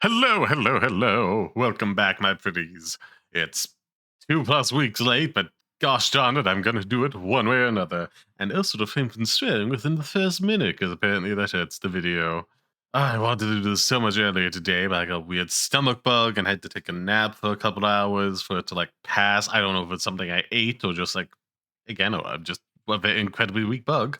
Hello, hello, hello. Welcome back, my pretties. It's 2+ weeks late, but gosh darn it, I'm gonna do it one way or another. And also to frame from swearing within the first minute, because apparently that hurts the video. I wanted to do this so much earlier today, but I got a weird stomach bug and had to take a nap for a couple hours for it to pass. I don't know if it's something I ate or just again, or just a very incredibly weak bug.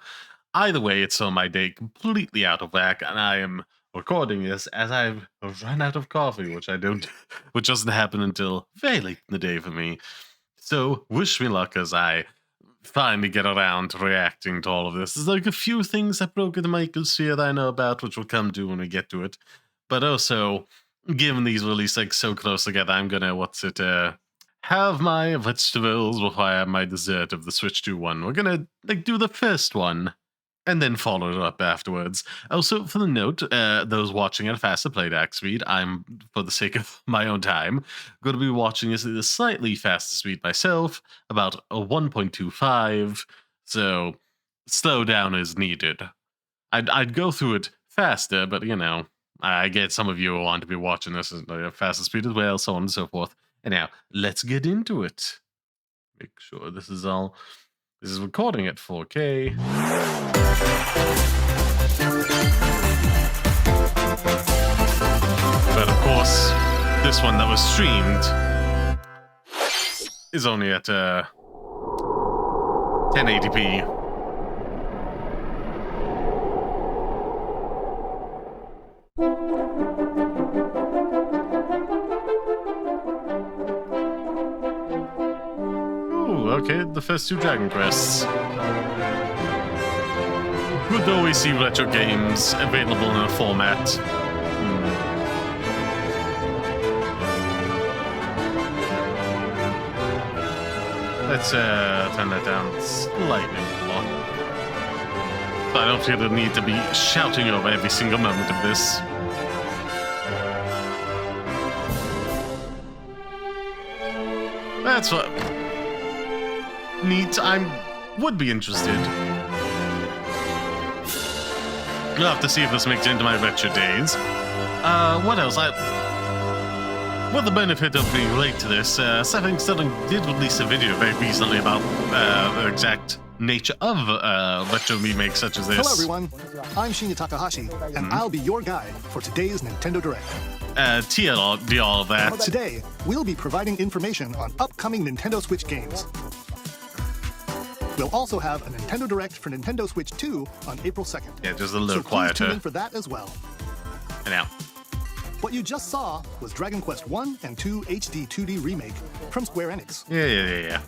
Either way, it's on my day completely out of whack, and I am recording this as I've run out of coffee, which doesn't happen until very late in the day for me. So wish me luck as I finally get around to reacting to all of this. There's a few things that broke in the microsphere that I know about, which we'll come to when we get to it. But also, given these released so close together, I'm gonna have my vegetables before I have my dessert of the Switch 2 one. We're gonna do the first one and then follow it up afterwards. Also, for the note, those watching at a faster playback speed, I'm, for the sake of my own time, going to be watching this at a slightly faster speed myself, about a 1.25, so slow down is needed. I'd go through it faster, but, I get some of you who want to be watching this at a faster speed as well, so on and so forth. And now, let's get into it. Make sure this is recording at 4K. But of course, this one that was streamed is only at 1080p. Ooh, okay, the first two Dragon Quests. Good to always see retro games available in a format. Let's turn that down slightly more. So I don't feel the need to be shouting over every single moment of this. That's what... Neat. Would be interested. You'll have to see if this makes it into my retro days. What else? With the benefit of being late to this, Silksong did release a video very recently about the exact nature of retro remakes such as this. Hello everyone, I'm Shinya Takahashi, and I'll be your guide for today's Nintendo Direct. TLD all of that. Today, we'll be providing information on upcoming Nintendo Switch games. We'll also have a Nintendo Direct for Nintendo Switch 2 on April 2nd. Yeah, just a little so quieter. Please tune in for that as well. And now. What you just saw was Dragon Quest 1 and 2 HD 2D remake from Square Enix. Yeah.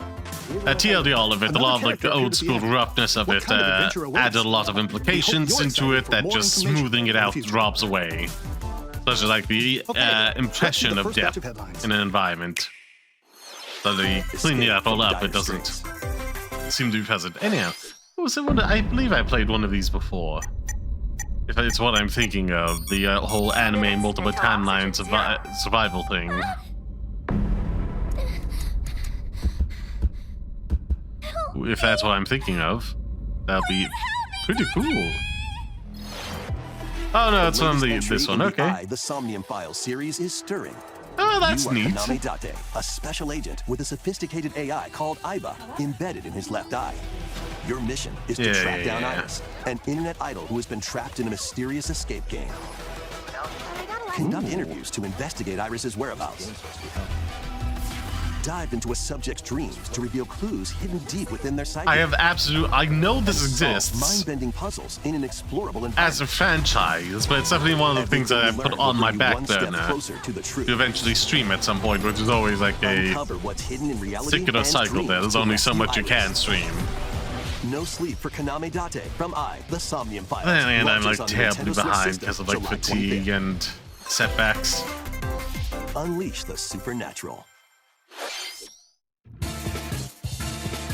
TLD all of it. A lot of the old school roughness of it added a lot of implications into it that just smoothing it out drops away. Such as the impression of depth in an environment. So they clean it all up, it doesn't seem to be present. Anyhow, I believe I played one of these before. If it's what I'm thinking of, the whole anime multiple timeline survival thing. If that's what I'm thinking of, that'll be pretty cool. Oh no, it's from this one. Okay. The Somnium Files series is stirring. Oh, that's neat. Konami Date, a special agent with a sophisticated AI called Aiba embedded in his left eye. Your mission is to track down Iris, an internet idol who has been trapped in a mysterious escape game. Conduct interviews to investigate Iris's whereabouts. Dive into a subject's dreams to reveal clues hidden deep within their psyche. I know this exists. Mind-bending puzzles in an explorable environment. As a franchise, but it's definitely one of the things that I put on my back burner to eventually stream at some point, which is always a particular cycle there. There's only so much you can stream. No sleep for Konami Date from the Somnium Files. And I'm terribly behind because of fatigue and setbacks. Unleash the supernatural.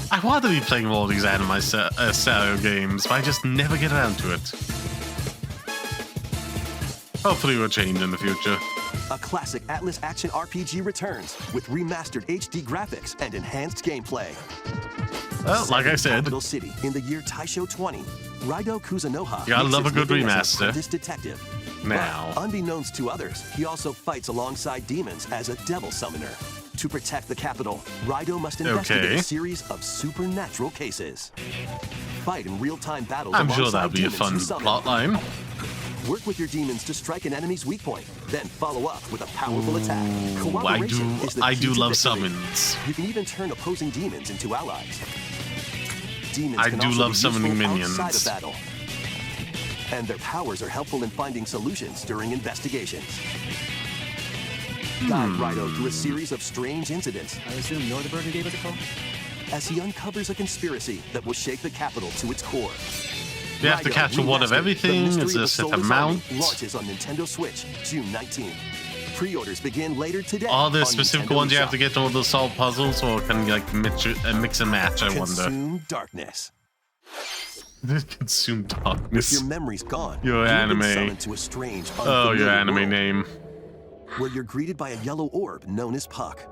I want to be playing all these anime style games, but I just never get around to it. Hopefully it will change in the future. A classic Atlas action RPG returns with remastered HD graphics and enhanced gameplay. Well, like I said, Capital City in the year Taisho 20, Raido Kuzunoha. You gotta love a good remaster. This detective Now. But, unbeknownst to others, he also fights alongside demons as a devil summoner. To protect the capital, Rido must investigate a series of supernatural cases. Fight in real-time battles I'm sure alongside that'd be a demons fun you summon. plotline. Work with your demons to strike an enemy's weak point, then follow up with a powerful attack. I Cooperation is the key to do love victory. summons. You can even turn opposing demons into allies. Demons I can do also love be summoning useful minions. outside of battle. And their powers are helpful in finding solutions during investigations. Guide Rido through a series of strange incidents I assume you're the bird who gave us a call? as he uncovers a conspiracy that will shake the capital to its core. You have to Rido capture one of Remastered, everything. The It's Mystery a of set the Soulless Army amount. launches on Nintendo Switch June 19th. Pre-orders begin later today. Are there on specific Nintendo ones you have eShop. to get all the solve puzzles, or can you like mix and match? I wonder. Consume darkness. Consume With darkness. your memories gone, Your you've anime. been summoned to a strange, Oh, your unfamiliar anime world name. where you're greeted by a yellow orb known as Puck.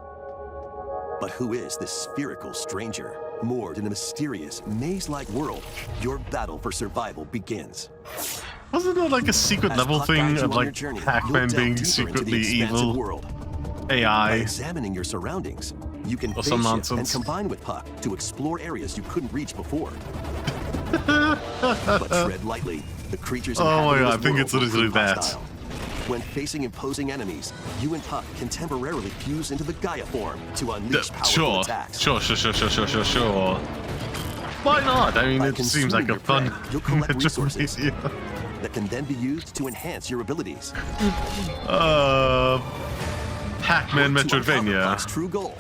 But who is this spherical stranger? Moored in a mysterious, maze-like world, your battle for survival begins. Wasn't there like a secret As level Puck thing guides you of on your like journey, Pac-Man you'll delve being deeper into the secretly expansive evil world. By AI? examining your surroundings, you can Or face some shift and nonsense. combine with Puck to explore areas you couldn't reach before. But tread lightly. The creatures Oh my inhabiting God, this I think world it's will literally prove that. hostile. When facing imposing enemies, you and Puck can temporarily fuse into the Gaia form to unleash powerful Sure. attacks. Sure. Why not? I mean, By it seems like a consuming fun your prey, you'll collect Metroid resources. idea. that can then be used to enhance your abilities. Pac-Man Work to uncover Metroidvania. Puck's true goal.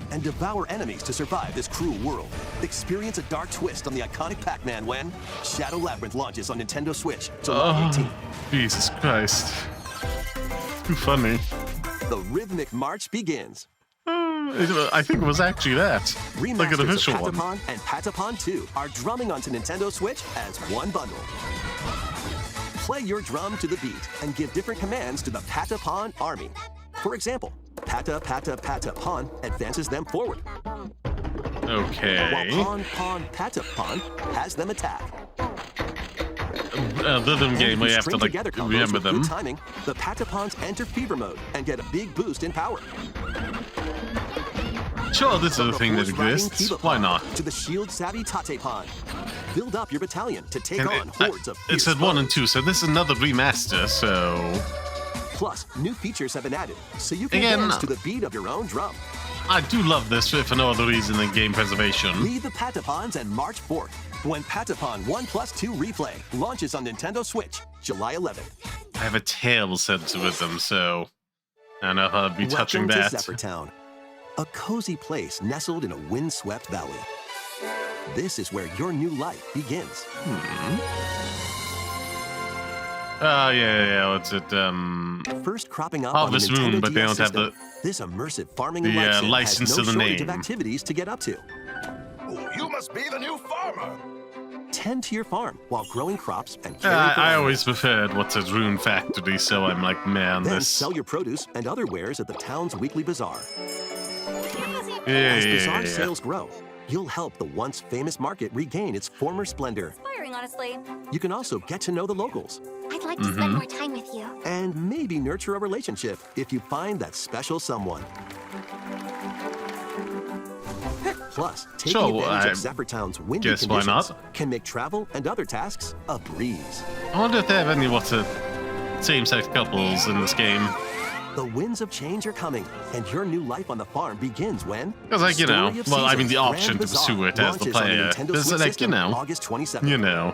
And devour enemies to survive this cruel world. Experience a dark twist on the iconic Pac-Man when Shadow Labyrinth launches on Nintendo Switch July 18th. Jesus Christ. Too funny. The rhythmic march begins. I think it was actually that. Like an Remasters official of one. Patapon and Patapon 2 are drumming onto Nintendo Switch as one bundle. Play your drum to the beat and give different commands to the Patapon army. For example, Pata Pata Patapon advances them forward, while Okay. Pon Pon Patapon has them attack. Rhythm And game if where you have to string like together combos remember with them. good timing, the Patapons enter fever mode and get a big boost in power. Sure, this is From a the thing that horse-riding exists. Kibapon Why not? To the shield-savvy Tatepon. Build up your battalion to take And on hordes of it fierce said 1 and foes. 2, so this is another remaster, so... Plus, new features have been added, so you can Again, dance to the beat of your own drum. I do love this for no other reason than game preservation. Lead the Patapons and march forth when Patapon 1+2 Replay launches on Nintendo Switch July 11th. I have a tail sense with them, so... I don't know if I'll be touching Welcome that. to Zephyrtown, a cozy place nestled in a windswept valley. This is where your new life begins. Yeah, what's it, First cropping up Harvest on the Nintendo Moon, but they DS don't have system, this immersive farming and the, life sim license has no to the shortage of name. activities to get up to. Oh, you must be the new farmer. Tend to your farm while growing crops and caring for I animals. always preferred what's a Rune Factory, so I'm like, man, Then this... sell your produce and other wares at the town's weekly bazaar. Yeah, As yeah, bazaar yeah. sales grow, you'll help the once famous market regain its former splendor. Inspiring, honestly. You can also get to know the locals I'd like to spend more time with you. and maybe nurture a relationship if you find that special someone. Plus, taking Sure, advantage I of Zephyrtown's windy guess why conditions not? can make travel and other tasks a breeze. I wonder if they have any what's it same-sex couples in this game. The winds of change are coming, and your new life on the farm begins when... Because, like, you know, Story of well, I mean, the Seasons option Grand to pursue Bazaar it as the launches on player. Nintendo There's, Switch like, you system know, August 27th. you know.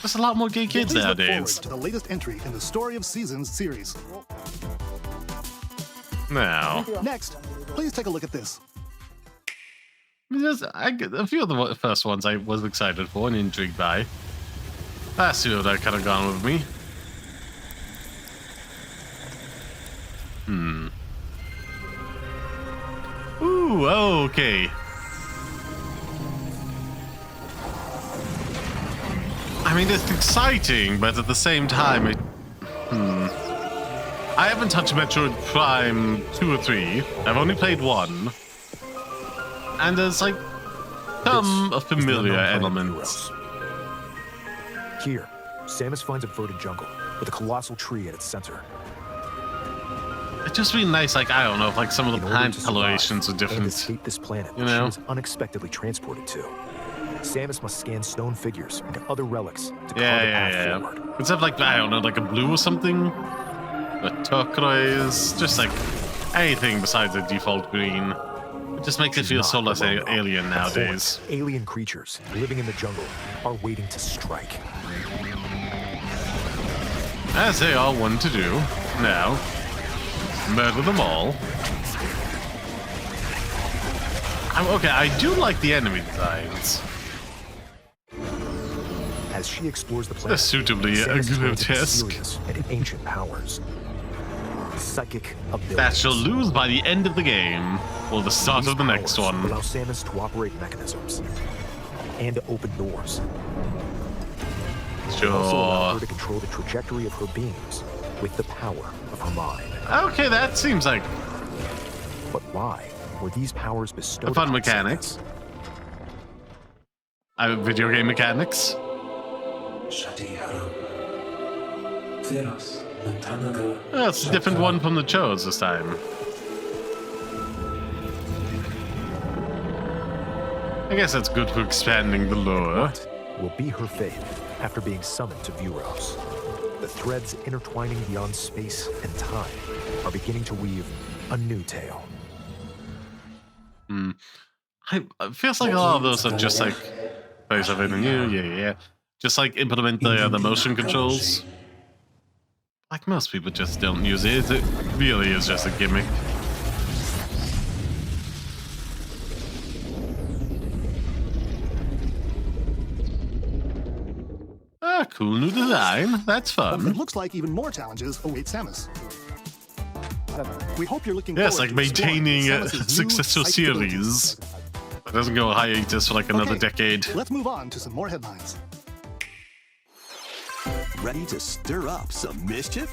There's a lot more gay kids Please look forward nowadays. to the latest entry in the Story of Seasons series. Now, Next, please take a look at this. a few of the first ones I was excited for and intrigued by. Last two that kind of gone with me. Ooh, okay. I mean, it's exciting, but at the same time, I haven't touched Metroid Prime 2 or 3. I've only played 1. And there's, like, some This is the familiar unknown planet elements. Here, Samus finds a verdant jungle with a colossal tree at its center. It'd just be nice, like, I don't know, if like some of In the order plant to survive colorations are and different. escape this planet You that she know? was unexpectedly transported to, Samus must scan stone figures and other relics to carve a path forward. Instead of like, I don't know, like a blue or something, a turquoise, just like anything besides the default green. It just makes it She's feel not so less alone, though. alien nowadays. Hordes, alien creatures living in the jungle are waiting to strike. As they all want to do. Now, murder them all. Okay, I do like the enemy designs. As she explores the They're planet, suitably Samus learns of grotesque. mysterious and ancient powers. Psychic abilities. That she'll lose by the end of the game, or the start These of the next powers one. allow Samus to operate mechanisms and to open doors. They also allow her Sure. to control the trajectory of her beams with the power of her mind. Okay, that seems like But why were these powers bestowed fun upon mechanics. Samus? Video game mechanics. Oh, it's a different one from the shows this time. I guess that's good for expanding the lore. What will be her fate after being summoned to Vuros? The threads intertwining beyond space and time are beginning to weave a new tale. It feels like a lot of those are just like place of anything new, yeah. Just like implement the motion controls. Like most people just don't use it. It really is just a gimmick. Ah, cool new design. That's It fun. looks like even more challenges await Samus. We hope you're looking Yes, forward like to exploring maintaining a Samus's new successful psychic abilities. series. It doesn't go hiatus for like another Okay, decade. Let's move on to some more headlines. Ready to stir up some mischief?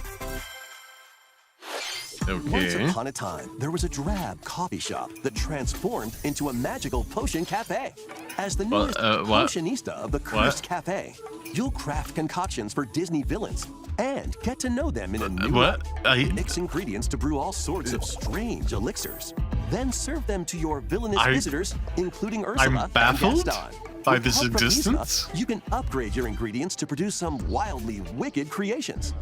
Once Okay. upon a time, there was a drab coffee shop that transformed into a magical potion cafe. As the newest what? potionista of the cursed cafe, you'll craft concoctions for Disney villains and get to know them in a new What? light. Mix ingredients to brew all sorts of strange elixirs. Then serve them to your villainous visitors, including Ursula baffled and Gaston. by With this help from existence. Issa, you can upgrade your ingredients to produce some wildly wicked creations.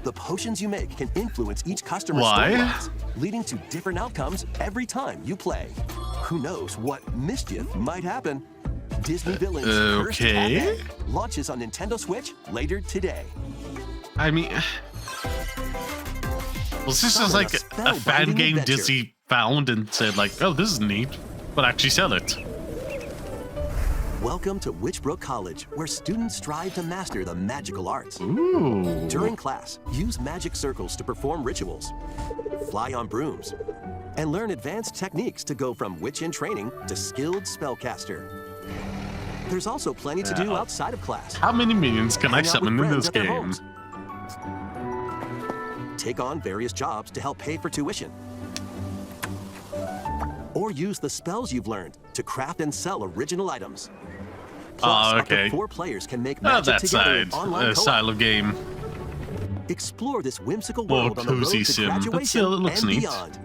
The potions you make can influence each customer's Why? storylines, leading to different outcomes every time you play. Who knows what mischief might happen? Disney Villains Cursed okay. Cafe launches on Nintendo Switch later today. I mean, was this just like a fan spellbinding game adventure. Disney found and said like, oh, this is neat, but actually sell it? Welcome to Witchbrook College, where students strive to master the magical arts. Ooh. During class, use magic circles to perform rituals, fly on brooms, and learn advanced techniques to go from witch in training to skilled spellcaster. There's also plenty to do outside of class. How many minions can I Hang out with summon in friends this at their game? homes. Take on various jobs to help pay for tuition. Or use the spells you've learned to craft and sell original items. Plus, up okay. to 4 players can make Oh, magic that together in side. online co-op. Style of game. Explore this whimsical More world on the road cozy to sim, but graduation still, it looks and neat. beyond.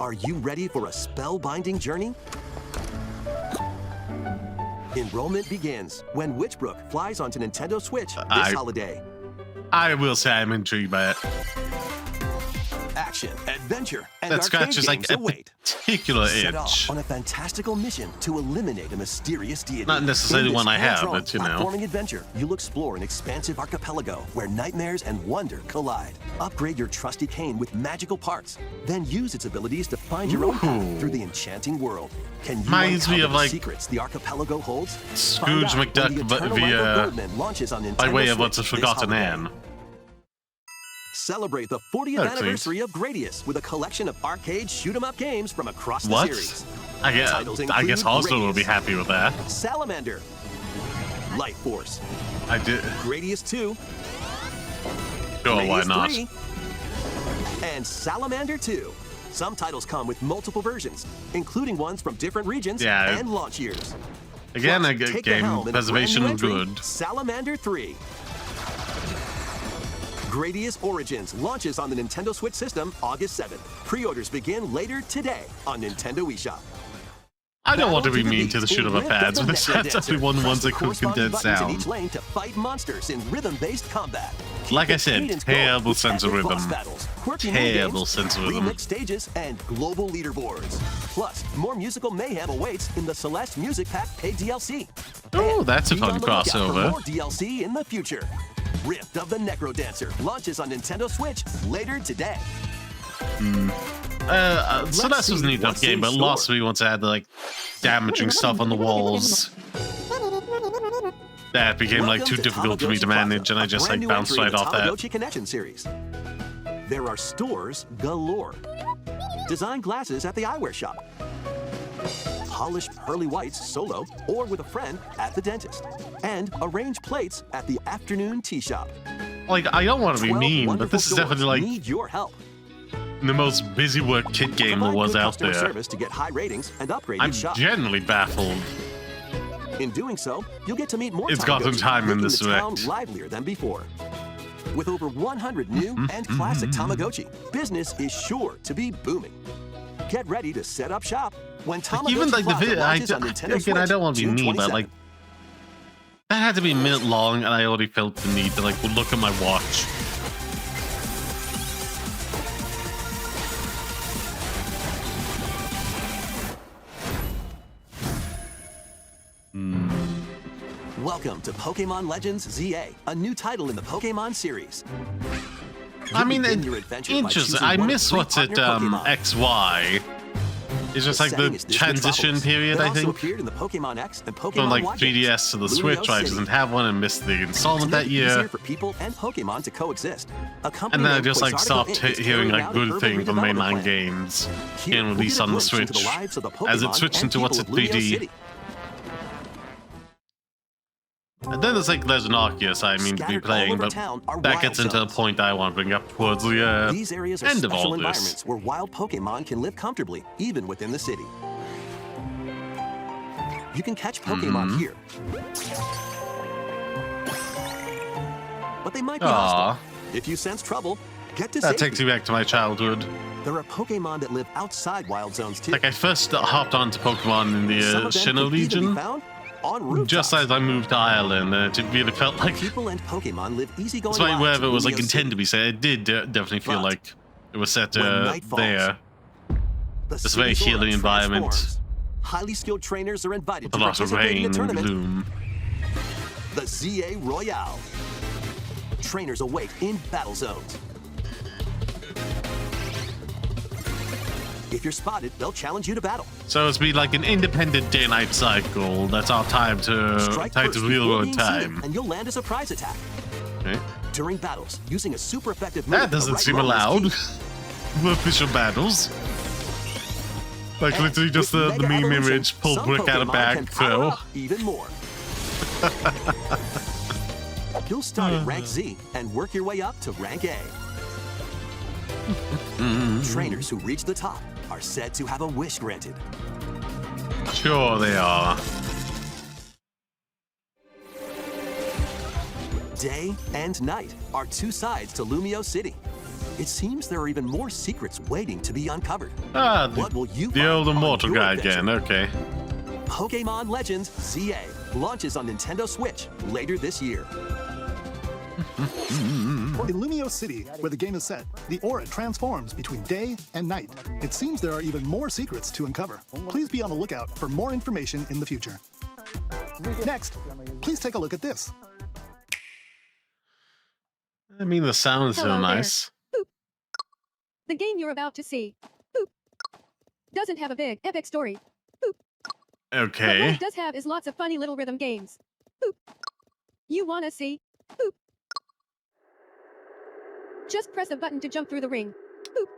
Are you ready for a spellbinding journey? Enrollment begins when Witchbrook flies onto Nintendo Switch this holiday. I will say I'm intrigued by it. Action, adventure, and That arcade scratches like games a await. particular Set itch. off on a fantastical mission to eliminate a mysterious deity. Not necessarily In this one I have, hand-drawn but you know. platforming adventure, you'll explore an expansive archipelago where nightmares and wonder collide. Upgrade your trusty cane with magical parts, then use its abilities to find your own path Ooh. through the enchanting world. Can you Reminds me uncover of, the like, secrets the archipelago holds? Scrooge Find out when McDuck, the but Eternal Life of via Birdman launches on Nintendo by way of What's a Switch this Forgotten holiday. Anne. Celebrate the 40th That's neat. anniversary of Gradius with a collection of arcade shoot-'em-up games from across the What? series. I guess Hostel will be Gradius, happy with that. Salamander, Light Force, I did. Gradius 2, Sure, why Gradius not? 3, and Salamander 2. Some titles come with multiple versions, including ones from different regions Yeah. and launch years. Again, Plus, a good take the game. helm in a Preservation brand new entry, good. Salamander 3. Gradius Origins launches on the Nintendo Switch system August 7th. Pre-orders begin later today on Nintendo eShop. I don't want to be Battle mean to the beast shoot in 'em up Rift of ads, the but this Necro has Dancer. everyone Press wants the a quick and corresponding dead buttons in each sound. lane to fight monsters in rhythm-based combat. Like I said, Cadence going terrible with sense of epic boss rhythm. battles, quirky Terrible minigames, sense of rhythm. remix stages, and global leaderboards. Plus, more musical mayhem awaits in the Celeste Music Pack paid DLC. Oh, And that's a be fun on the lookout for crossover. more DLC in the future. Rift of the Necro Dancer launches on Nintendo Switch later today. Celeste was a neat enough what's game, in but store. lost me once I had to, like, damaging stuff on the walls. That became, like, Welcome too difficult for me to Tamagotchi manage, Plaza, and I a just, brand like, new bounced entry in right the off that. Tamagotchi Connection series. There are stores galore. Design glasses at the eyewear shop. Polish pearly whites solo or with a friend at the dentist. And arrange plates at the afternoon tea shop. Like, I don't want to be 12 mean, but wonderful this is stores definitely, like, need your help. the most busy work kit game there Provide was good out customer there. service to get high ratings and upgrade I'm your shop. generally baffled. In doing so, you'll get to meet more It's gotten Tamagotchi, time in making this the town direct. livelier than before. With over 100 new and classic Tamagotchi, business is sure to be booming. Get ready to set up shop when Tamagotchi Even, like, the Plaza video, launches on Nintendo again, Switch I don't want to be June mean, but, 27th. like, that had to be a minute long, and I already felt the need to, like, look at my watch. Welcome to Pokemon Legends ZA, a new title in the Pokemon series. I mean, begin your adventure by interesting. choosing I one of miss three what's it, partner Pokemon. XY. It's just like setting the is Disney transition Tropics. period, It I also think. appeared in the Pokemon X and Pokemon From like Y games. 3DS to the Lumio Switch, I City. didn't have one and missed the To installment make that it year. easier for people and Pokemon to coexist. A company And then I named just like Quasarticle stopped Inc. is hearing carrying like out good an urban things from the redevelopment mainline plan. games Here, getting we'll released get a on the glimpse into Switch. the lives of the As it Pokemon switched and into what's it people of Lumio 3D. City. And then there's like Legend Arceus I mean to be Scattered all playing, over but town are that wild gets into a zones. point I want to bring up towards the These areas are end of special all this. environments where wild Pokemon can live comfortably, even within the city. You can catch Pokemon Mm-hmm. here. But they might be Aw, hostile. If you sense trouble, get to that safety. takes me back to my childhood. There are Pokemon that live outside wild zones too. Like I first hopped onto Pokemon in the Some of them Sinnoh can even be Legion, found on rooftops. just as I moved to Ireland, and it really felt like People and Pokemon live easygoing despite lives wherever in it was like Lumio City. intended to be set, it did definitely feel But like it was set when night falls, there. The It's a very city's aura healing environment. transforms. Highly skilled trainers are invited A to lot of participate in rain the and tournament, gloom. the ZA Royale. Trainers await in battle zones. If you're spotted, they'll challenge you to battle. So it's been like an independent day-night cycle. That's our time to Strike time first to real before world being seen, time. and you'll land a surprise attack. Okay. During battles, using a super effective move, That the doesn't right seem moment is allowed. key. For official battles. Like And literally just with the Mega meme Evolution, image, pull some brick out of Pokemon bag, can power throw. up even more. You'll start at rank Z and work your way up to rank A. Trainers who reach the top are said to have a wish granted. Sure they are. Day and night are two sides to Lumio City. It seems there are even more secrets waiting to be uncovered. Ah, What will you the find old on immortal your guy adventure? again, okay. Pokemon Legends ZA launches on Nintendo Switch later this year. In Lumio City, where the game is set, the aura transforms between day and night. It seems there are even more secrets to uncover. Please be on the lookout for more information in the future. Next, please take a look at this. I mean, the sound is so Hello there. nice. The game you're about to see boop, doesn't have a big, epic story. Boop. But what Okay. it does have is lots of funny little rhythm games. Boop. You wanna see? Boop. Just press a button to jump through the ring. Boop.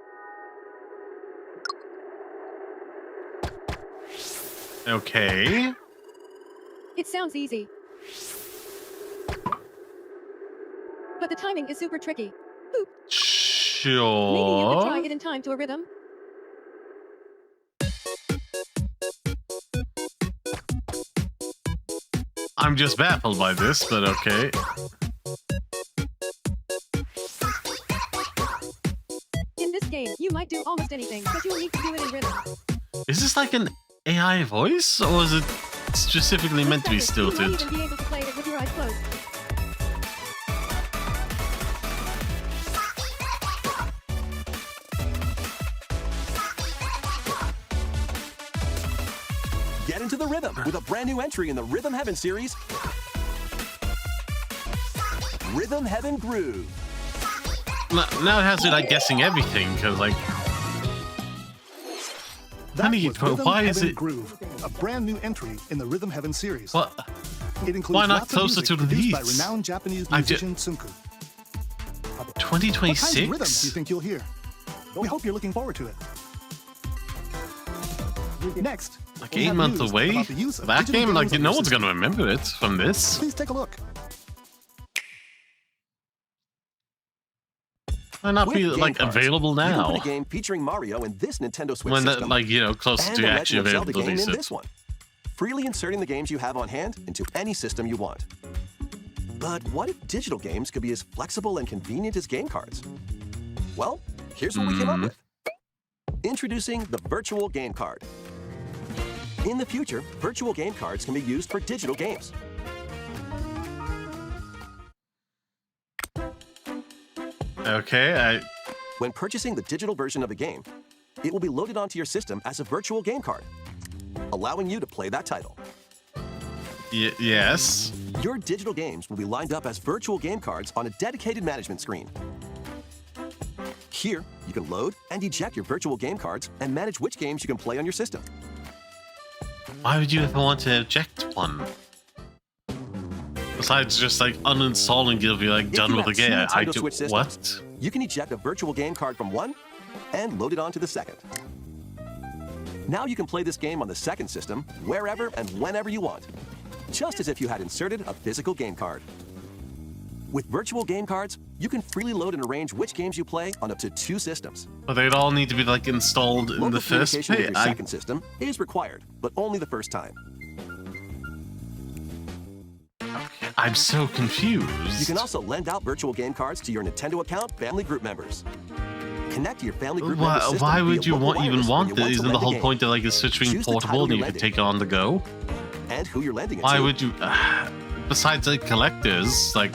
Okay. It sounds easy. But the timing is super tricky. Boop. Maybe you could try Sure. it in time to a rhythm. I'm just baffled by this, but okay. In this game, you might do almost anything, but you'll need to do it in rhythm. Is this like an AI voice, or is it specifically meant to be You might stilted? even be able to play it with your eyes closed. Get into the rhythm with a brand new entry in the Rhythm Heaven series, Rhythm Heaven Groove. Now it has you like guessing everything, because like, That honey, was Rhythm why is Heaven it? Groove, a brand new entry in the Rhythm Heaven series. What? It includes Why not lots of closer music to produced by release? renowned Japanese I ju- musician Sunku. What kinds of 2026? rhythms do you think you'll hear? We hope you're looking forward to it. Next, Like we 8 have months news away? about the use of That digital game, like games on no your one's system. gonna remember it from this. Please take a look. Why not With be game like cards, available You can now? put a game featuring Mario in this Nintendo Switch When that, system, like, you know, closer and to the actually Legend of Zelda available game in release. this one, freely inserting the games you have on hand into any system you want. But what if digital games could be as flexible and convenient as game cards? Well, here's what we came up with. Introducing the Virtual Game Card. In the future, virtual game cards can be used for digital games. Okay, When purchasing the digital version of a game, it will be loaded onto your system as a virtual game card, allowing you to play that title. yes. Your digital games will be lined up as virtual game cards on a dedicated management screen. Here, you can load and eject your virtual game cards and manage which games you can play on your system. Why would you ever want to eject one? Besides just like uninstalling, you'll be like If done you with the have two game. I Nintendo do Switch systems, what? You can eject a virtual game card from one and load it onto the second. Now you can play this game on the second system wherever and whenever you want, just as if you had inserted a physical game card. With virtual game cards, you can freely load and arrange which games you play on up to 2 systems. But they'd all need to be like installed in Local the first communication with place. your second system is required, but only the first time. I'm so confused. You can also lend out virtual game cards to your Nintendo account family group members. Connect to your family group member system Why via would you local even wireless when want you this? to Isn't lend the a whole game. point that like the Switch being Choose the portable title and you you're can lending. take it on the go? And who you're lending it Why to. would you? Besides like collectors, like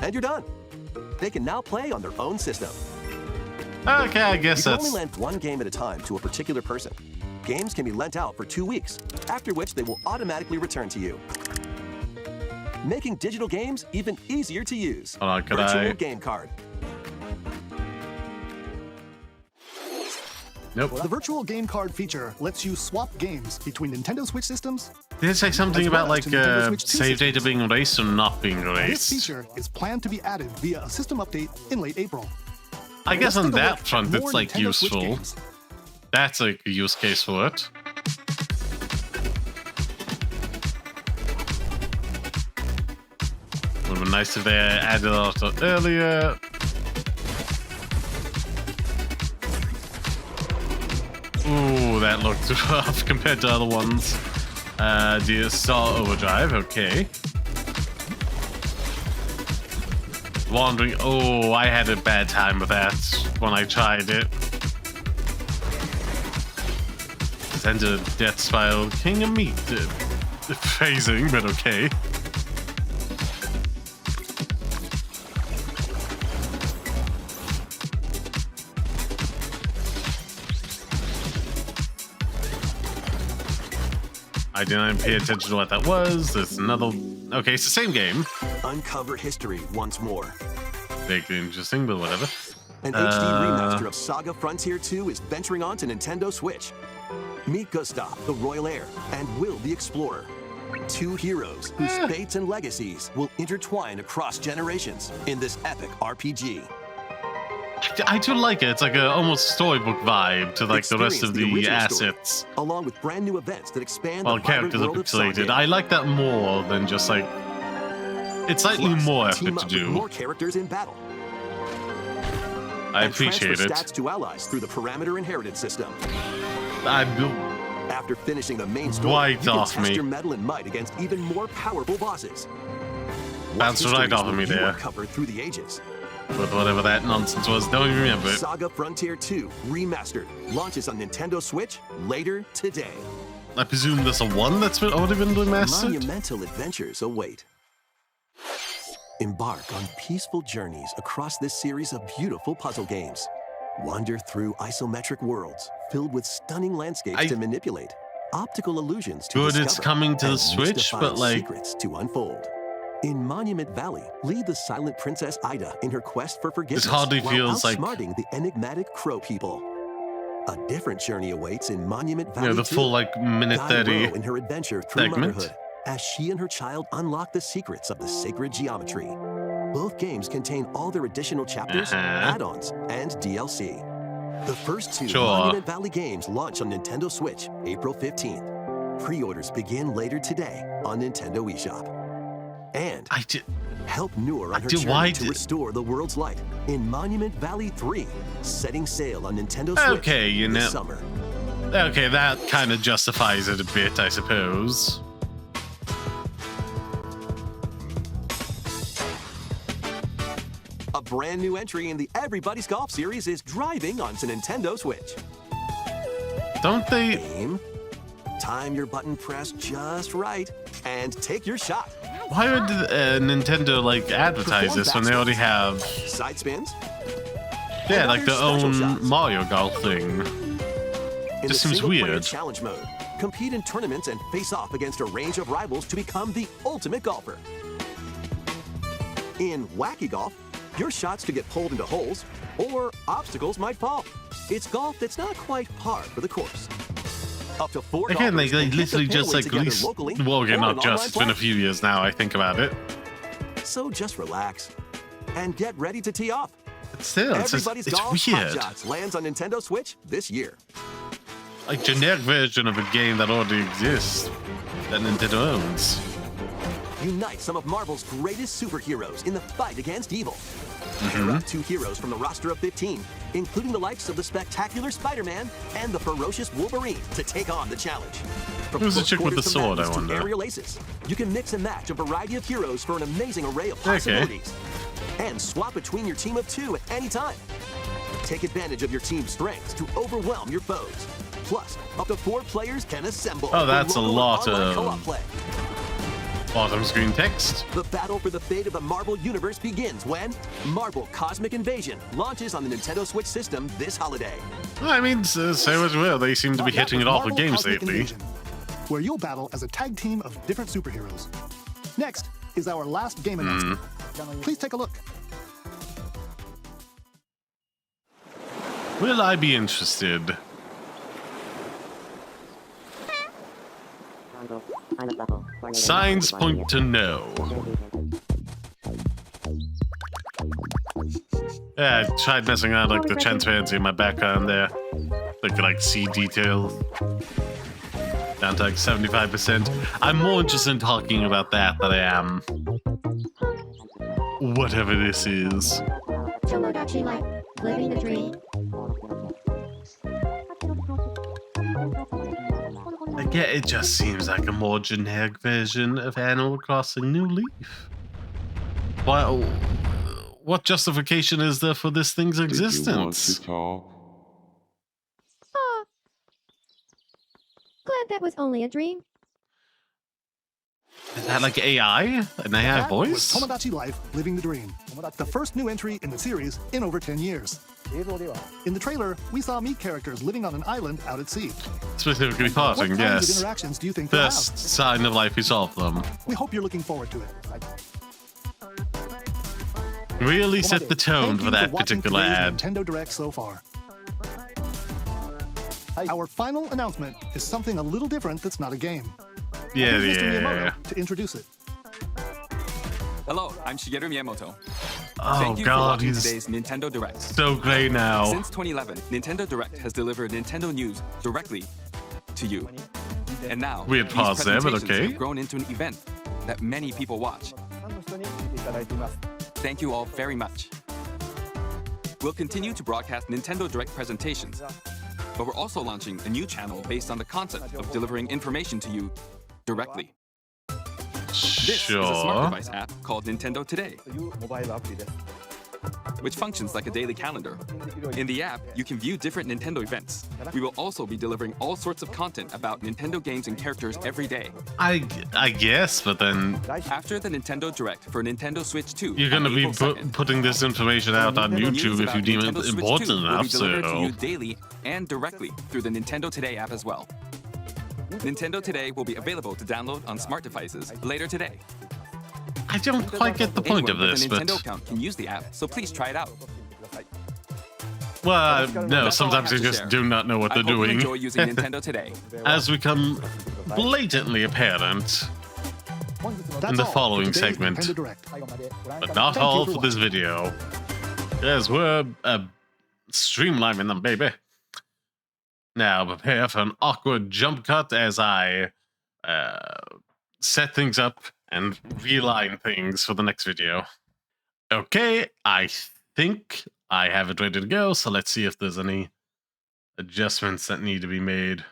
And you're done. They can now play on their own system. okay, I You guess can that's only lend one game at a time to a particular person. Games can be lent out for 2 weeks, after which they will automatically return to you. Making digital games even easier to use. Hold on, could Virtual I- Game Card. nope. The virtual game card feature lets you swap games between Nintendo Switch systems. Did it say something As well about like as to Nintendo Switch 2 save data systems. being erased or not being This erased? feature is planned to be added via a system update in late April. I guess Let's on take a that look at front, more it's like Nintendo Switch useful. games. That's like a use case for it. Would have been nice if they added it out earlier. Ooh, that looked rough compared to other ones. Do you Star Overdrive? Okay. Wandering. Oh, I had a bad time with that when I tried it. Enter Death Spiral King of Meat. Phasing, but okay. I didn't pay attention to what that was. There's another. Okay, it's the same game. Uncover history once more. Vaguely interesting, but whatever. An HD remaster of Saga Frontier 2 is venturing on to Nintendo Switch. Meet Gustav, the Royal Heir, and Will, the Explorer. 2 heroes whose fates and legacies will intertwine across generations in this epic RPG. I do like it. It's like a almost storybook vibe to like the rest of Experience the the original story, assets. along with brand new events that expand Well, the vibrant characters are world of pixelated. Saga. I like that more than just like. It's slightly Plus, more team effort to up with do. more characters in battle. I and appreciate transfer it. stats to allies through the parameter inherited system. I do. After After finishing the main story, Right you can off test me. your mettle and might against even more powerful bosses. Bounced right off of me there. Covered through the ages. With whatever that nonsense was, don't even remember it. Saga Frontier 2 Remastered launches on Nintendo Switch later today. I presume there's a one that's already been remastered? Monumental adventures await. Embark on peaceful journeys across this series of beautiful puzzle games. Wander through isometric worlds filled with stunning landscapes to manipulate, optical illusions to Good, discover, it's coming to the and Switch, mystifying but like... secrets to unfold. In Monument Valley, lead the silent Princess Ida in her quest for forgiveness. This hardly while feels like... outsmarting the enigmatic Crow people. A different journey awaits in Monument Valley. Yeah, the full like minute Guide 30 Ro in her adventure through segment. motherhood as she and her child unlock the secrets of the sacred geometry. Both games contain all their additional chapters, add-ons, and DLC. The first two Monument Valley games launch on Nintendo Switch April 15th. Pre-orders begin later today on Nintendo eShop. And help Noor on her journey to restore the world's light in Monument Valley 3, setting sail on Nintendo Switch this summer. Okay, that kind of justifies it a bit, I suppose. A brand new entry in the Everybody's Golf series is driving onto Nintendo Switch. Don't they... Aim, time your button press just right, and take your shot. Why would Nintendo like advertise this when they already have side spins? Yeah, like their own Mario Golf thing. In Just seems weird. Challenge mode, compete in tournaments and face off against a range of rivals to become the ultimate golfer. In Wacky Golf, your shots could get pulled into holes, or obstacles might fall. It's golf that's not quite par for the course. Up to 4 Again, they golfers can literally hit the just fairway like together released. locally Well, again, or not an just. online It's been a play. few years now. I think about it. So just relax and get ready to tee off. But still, Everybody's it's Golf weird. Hot Shots lands on Nintendo Switch this year. Like generic version of a game that already exists that Nintendo owns. Unite some of Marvel's greatest superheroes in the fight against evil. Pair up 2 heroes from the roster of 15, including the likes of the spectacular Spider-Man and the ferocious Wolverine, to take on the challenge. From Who's the close chick with the quarters to sword, I madness to wonder? aerial aces. You can mix and match a variety of heroes for an amazing array of possibilities. And swap between your team of 2 at any time. Take advantage of your team's strengths to overwhelm your foes. Plus, up to 4 players can assemble. Oh, that's a for local lot online of co-op play. bottom screen text. The battle for the fate of the Marvel Universe begins when Marvel Cosmic Invasion launches on the Nintendo Switch system this holiday. I mean, say what you will. They seem to be hitting it off with Marvel games Cosmic lately. Invasion, where you'll battle as a tag team of different superheroes. Next is our last game announcement. Please take a look. Will I be interested? Signs point to no. Yeah, I tried messing around like the transparency in my background there. So I could like see detail down to like 75%. I'm more interested in talking about that than I am whatever this is. Tomodachi Life, living the dream. I get it just seems like a more generic version of Animal Crossing New Leaf. Well, what justification is there for this thing's existence? Aw. Glad that was only a dream. Is that like AI? An AI That was voice? Tomodachi Life, Living the Dream. The first new entry in the series in over 10 years. In the trailer, we saw meat characters living on an island out at sea. Specifically What pausing, kinds of yes. interactions do you think they'll have? First sign of life, we solved them. We hope you're looking forward to it. Really set the tone Thank for you that watching particular today's ad. Nintendo Direct so far. Our final announcement is something a little different that's not a game. Yeah, Here's Mr. yeah. Miyamoto to introduce it. Hello, I'm Shigeru Miyamoto. Oh Thank you for god, watching he's today's Nintendo Direct. so great now. Since 2011, Nintendo Direct has delivered Nintendo news directly to you. And now, Weird these pause there, but presentations okay. have grown into an event that many people watch. Thank you all very much. We'll continue to broadcast Nintendo Direct presentations, but we're also launching a new channel based on the concept of delivering information to you directly. This is a smart device app called Nintendo Today, which functions like a daily calendar. In the app, you can view different Nintendo events. We will also be delivering all sorts of content about Nintendo games and characters every day. I guess, but then After the Nintendo Direct for Nintendo Switch 2, you're gonna on be April 2nd, putting this information out on news YouTube if about you deem Nintendo it Switch important 2 will enough. be delivered to you So daily and directly through the Nintendo Today app as well. Nintendo Today will be available to download on smart devices later today. I don't quite get the point of Anyone this, with a Nintendo but account can use the app, so please try it out. well, no. That's all I Sometimes have you to just share. do not know what I they're hope you doing. enjoy using Nintendo Today. As become blatantly apparent That's in the all for following today's segment, Nintendo Direct. but not Thank you all for for this watching. video. Yes, we're streamlining them, baby. Now prepare for an awkward jump cut as I set things up and realign things for the next video. Okay, I think I have it ready to go, so let's see if there's any adjustments that need to be made.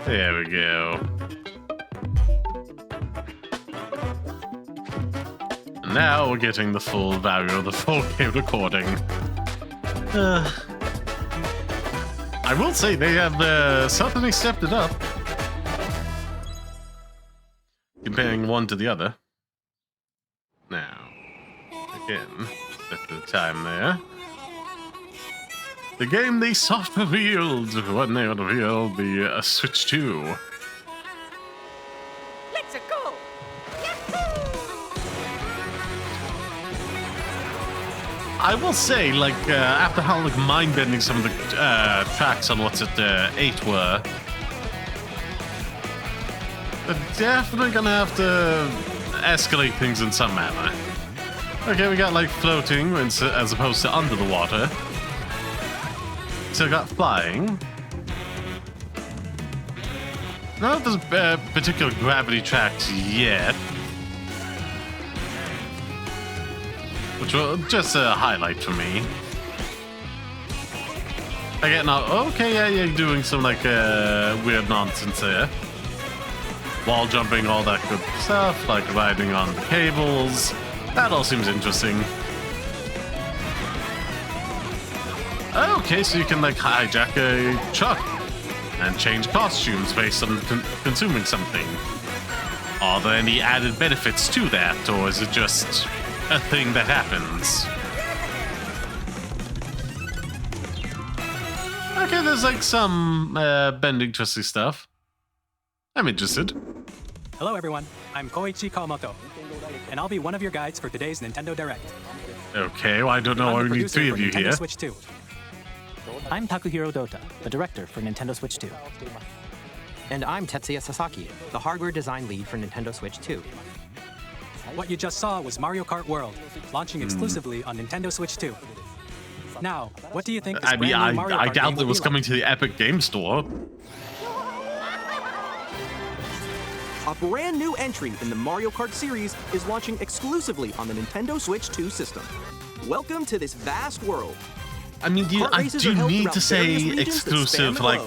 There we go. And now we're getting the full value of the 4K recording. I will say they have certainly stepped it up. Comparing one to the other. Now, again, set the time there. The game they soft revealed when they revealed the Switch 2. Let's go! I will say, like, after how like mind-bending some of the tracks on what's it 8 were, they're definitely gonna have to escalate things in some manner. Okay, we got like floating as opposed to under the water. So we got flying. Not there's particular gravity tracks yet. Which was just a highlight for me. Again, now, okay, yeah, you're doing some like weird nonsense there. Wall jumping, all that good stuff, like riding on the cables. That all seems interesting. Okay, so you can like hijack a truck and change costumes based on consuming something. Are there any added benefits to that, or is it just a thing that happens? Okay, there's like some bending twisty stuff. I'm interested. Hello everyone, I'm Koichi Kawamoto, and I'll be one of your guides for today's Nintendo Direct. Okay, well, I don't know I'm why the we need producer 3 for of you Nintendo here. Switch 2. I'm Takuhiro Dota, the director for Nintendo Switch 2. And I'm Tetsuya Sasaki, the hardware design lead for Nintendo Switch 2. What you just saw was Mario Kart World, launching exclusively on Nintendo Switch 2. Now, what do you think this I mean, brand new Mario I Kart game doubt will it was be coming like? to the Epic Game Store. A brand new entry in the Mario Kart series is launching exclusively on the Nintendo Switch 2 system. Welcome to this vast world. I mean, do you need to say exclusive, like,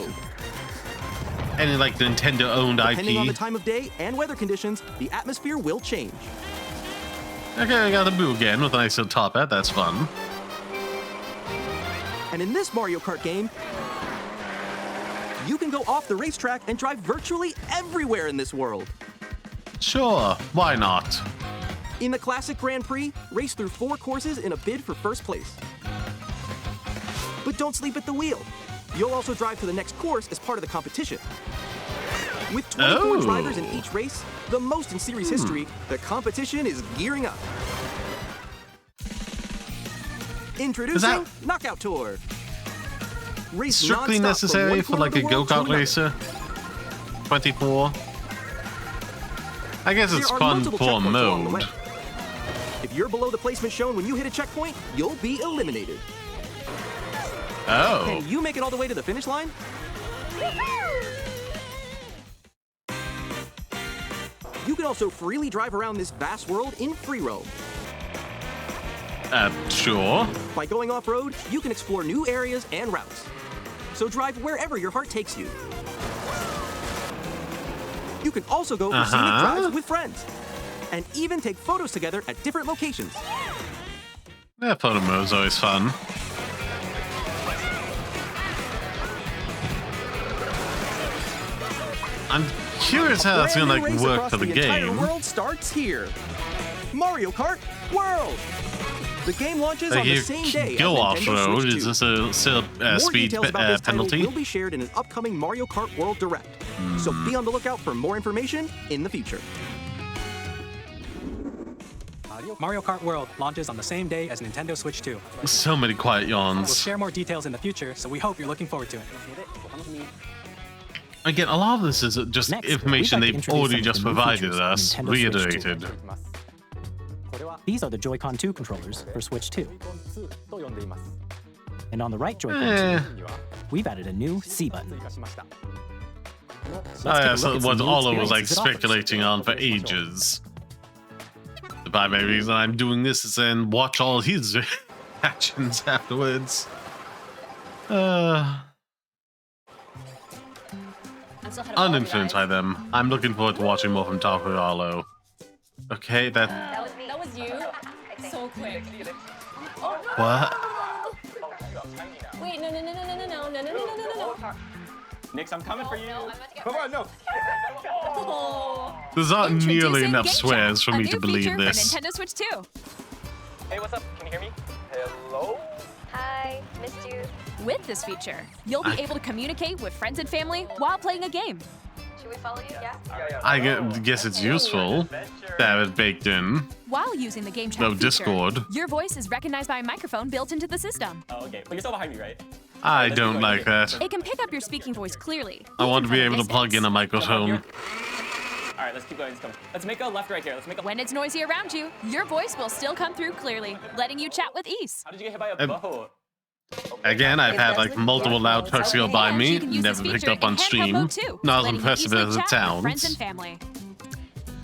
any, like, Nintendo-owned IP? Depending on the time of day and weather conditions, the atmosphere will change. Okay, I got a boo again with a nice little top hat. That's fun. And in this Mario Kart game, you can go off the racetrack and drive virtually everywhere in this world. Sure, why not? In the classic Grand Prix, race through 4 courses in a bid for first place. But don't sleep at the wheel. You'll also drive to the next course as part of the competition. With 24 drivers in each race, the most in series history, the competition is gearing up. Introducing Knockout Tour. Race Strictly non-stop necessary from one for corner like of a the world to go-kart another. racer. 24. I guess it's There are fun multiple for checkpoints along the mode. way. If you're below the placement shown when you hit a checkpoint, you'll be eliminated. Oh. Can you make it all the way to the finish line? You can also freely drive around this vast world in free roam. Sure. By going off-road, you can explore new areas and routes. So drive wherever your heart takes you. You can also go for scenic drives with friends. And even take photos together at different locations. Yeah, photo mode is always fun. I'm curious how that's gonna like work for the game. The world starts here. Mario Kart World. The game launches on the same day. Go off road. Is this a speed penalty? Will be shared in an upcoming Mario Kart World Direct. So be on the lookout for more information in the future. Mario Kart World launches on the same day as Nintendo Switch 2. So many quiet yawns. We'll share more details in the future, so we hope you're looking forward to it. Again, a lot of this is just information they've already just provided us, reiterated. These are the Joy-Con 2 controllers for Switch 2. And on the right Joy-Con 2, we've added a new C button. Oh yeah, so what Olo was like speculating on for ages. The primary reason I'm doing this is then watch all his actions afterwards. Uninfluenced by them. I'm looking forward to watching more from Taku Olo. Okay, That was you? So quick. What? Wait, no. Nix, I'm coming for you. Come on, no. There's not nearly enough swears for me to believe this. For Nintendo Switch 2. Hey, what's up? Can you hear me? Hello? Hi, missed you. With this feature, you'll be able to communicate with friends and family while playing a game. Should we follow you? Yeah. I guess it's useful to have it baked in. While using the game chat feature, Discord. Your voice is recognized by a microphone built into the system. Oh, okay. But you're still behind me, right? I don't like that. It can pick up your speaking voice clearly. I want to be able to plug in a microphone. All right, let's keep going. Let's make a left right here. When it's noisy around you, your voice will still come through clearly, letting you chat with ease. How did you get hit by a boat? Again, I've had like multiple loud trucks go by me, never picked up on stream. Not as impressive as it sounds. Friends and family.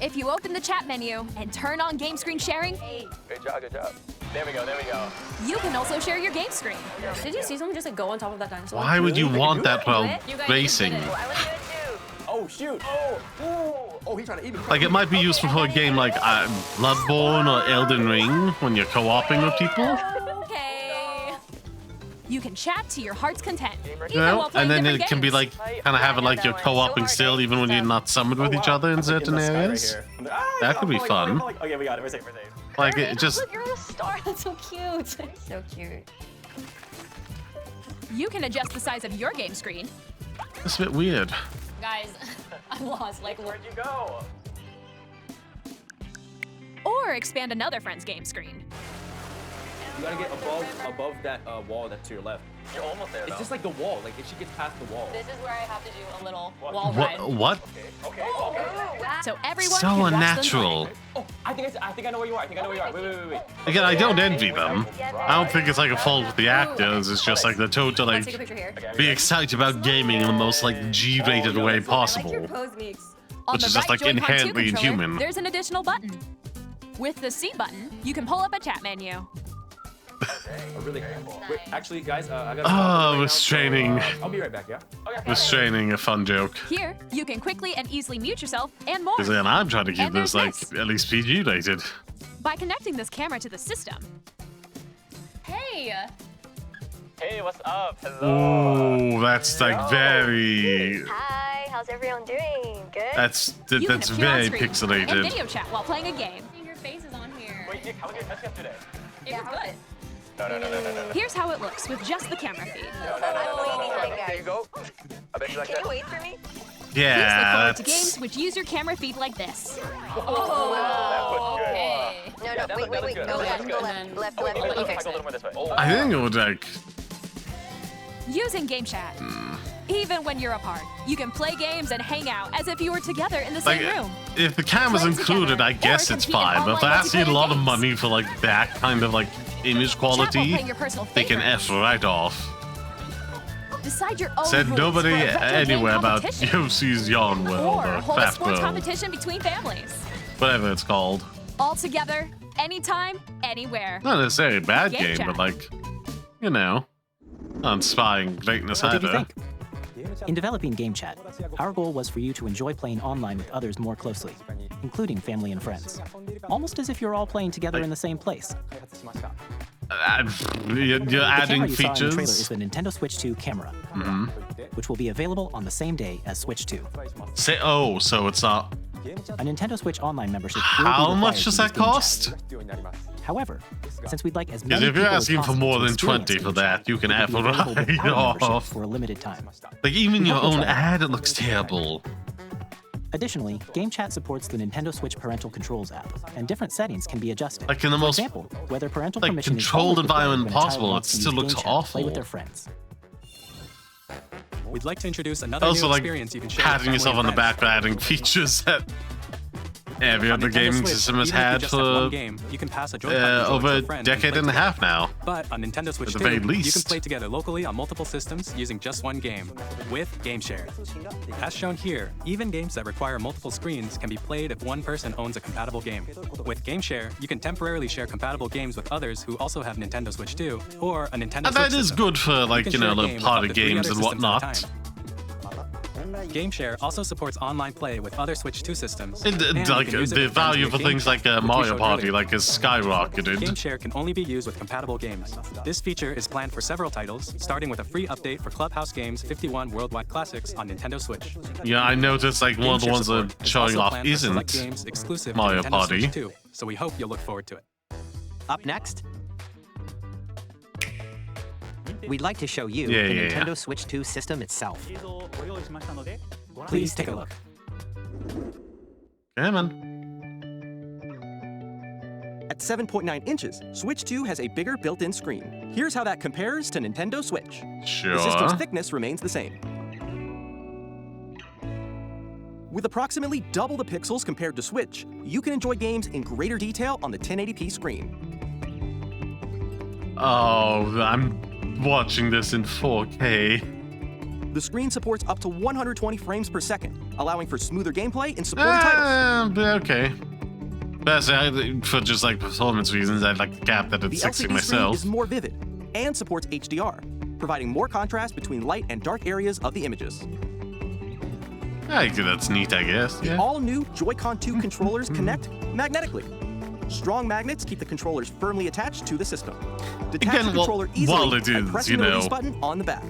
If you open the chat menu and turn on game screen sharing, Good job. There we go. you can also share your game screen. Did you see someone just like go on top of that dinosaur? Why would you want that while racing? Oh shoot! Oh, he's trying to eat me. Like, it might be useful for a game like Bloodborne or Elden Ring when you're co-oping with people. Okay. You can chat to your heart's content. You know, and then it can be like kind of having like you're co-oping still, even when you're not summoned with each other in certain areas. That could be fun. Okay, we got it. We're safe. Like it just. Look, you're the star. That's so cute. So cute. You can adjust the size of your game screen. It's a bit weird. Guys, I'm lost. Like, where'd you go? Or expand another friend's game screen. You gotta get above that wall that's to your left. You're almost there. It's just like the wall. Like if she gets past the wall. This is where I have to do a little wall ride. What? Okay. So everyone So can unnatural. Watch oh, I think I know where you are. Wait. Again, I don't envy them. I don't think it's like a fault with the actors. It's just like the total like be excited about gaming in the most like G-rated way possible, which is just like inherently inhuman. There's an additional button. With the C button, you can pull up a chat menu. Oh, really? Wait, actually, guys, I gotta. Restraining. I'll be right back, yeah? Okay. Restraining, a fun joke. Here, you can quickly and easily mute yourself and more. Because then I'm trying to keep And this like at least PG rated. By connecting this camera to the system. Hey! Hey, what's up? Hello. Oh, that's like very. Hi, how's everyone doing? Good? That's You can appear on very screen and pixelated. video chat while playing a game. Your face is on here. Wait, Nick, how was your test today? It was good. No. Here's how it looks with just the camera feed. There you go. I bet you like Can that. you wait for me? Yeah, Please look forward to that's. games which use your camera feed like this. Oh, okay. Wait. Go left. Let me fix it. I think it would like. Using game chat. Even when you're apart, you can play games and hang out as if you were together in the same room. If the camera's Play included, together I guess or it's compete in fine. But if they're online asking a lot of multiplayer money for like that kind of like image Chat while quality, playing your personal they can favorites. F right off. Decide your own Said rules nobody for a retro game anywhere about competition. Yoshi's Yarn World Or or hold a Fast sports Bro, competition between families. whatever it's called. All together, anytime, anywhere. Not necessarily a bad Game game, chat. but like, you know, uninspiring greatness What did you either. think? In developing Game Chat, our goal was for you to enjoy playing online with others more closely, including family and friends. Almost as if you're all playing together in the same place. You're The adding camera you saw in the trailer features. is the Nintendo Switch 2 camera, which will be available on the same day as Switch 2. So it's not. A Nintendo Switch Online membership will be How required much to does use that Game Chat. cost? However, since we'd like as Because many if you're people as asking for possible more to than experience 20 for Game that, Chat, you can it will have be available with right our membership off. for a limited time. Like even We your hope you'll own try it. ad, it looks terrible. Additionally, Game Chat supports the Nintendo Switch Parental Controls app, and different settings can be adjusted. Like in the For most, example, whether parental like, permission controlled is always required environment when a child possible, wants it to use still Game looks Chat to play awful. with their friends. We'd like to introduce another Also, new like experience you can share with patting family yourself on and the back friends. for adding features that every On other Nintendo gaming Switch, system has even if you had just have one for game, you can pass a Joy-Con controller over to a a friend decade play and a together. half now. But on Nintendo Switch At the 2, very you can least. play together locally on multiple systems using just one game, with Game Share. As shown here, even games that require multiple screens can be played if one person owns a compatible game. With Game Share, you can temporarily share compatible games with others who also have Nintendo Switch 2, or a Nintendo And Switch that is system. good for, like, can you know, share a little game with party up to 3 games other and systems at a whatnot. time. Game Share also supports online play with other Switch 2 systems. And, and you like can use it the with friends value in for a game things like chat, which we Mario showed Party earlier. like has skyrocketed. Game Share can only be used with compatible games. This feature is planned for several titles, starting with a free update for Clubhouse Games 51 Worldwide Classics on Nintendo Switch. Yeah, I noticed like one of the Game ones Share that support is showing also off planned for select isn't games exclusive Mario to Nintendo Party. Switch 2, so we hope you'll look forward to it. Up next, we'd like to show you Yeah, the yeah, Nintendo yeah. Switch 2 system itself. Please take a look. Yeah, man. At 7.9 inches, Switch 2 has a bigger built-in screen. Here's how that compares to Nintendo Switch. The system's Sure. thickness remains the same. With approximately double the pixels compared to Switch, you can enjoy games in greater detail on the 1080p screen. Oh, I'm watching this in 4K. The screen supports up to 120 frames per second, allowing for smoother gameplay in supported titles. Okay. That's for just like performance reasons. I'd like to cap that at The 60 LCD screen myself. is more vivid and supports HDR, providing more contrast between light and dark areas of the images. I think that's neat, I guess. The Yeah. all-new Joy-Con 2 controllers connect magnetically. Strong magnets keep the controllers firmly attached to the system. Detach Again, the controller while easily it by is, pressing you the release know. button on the back.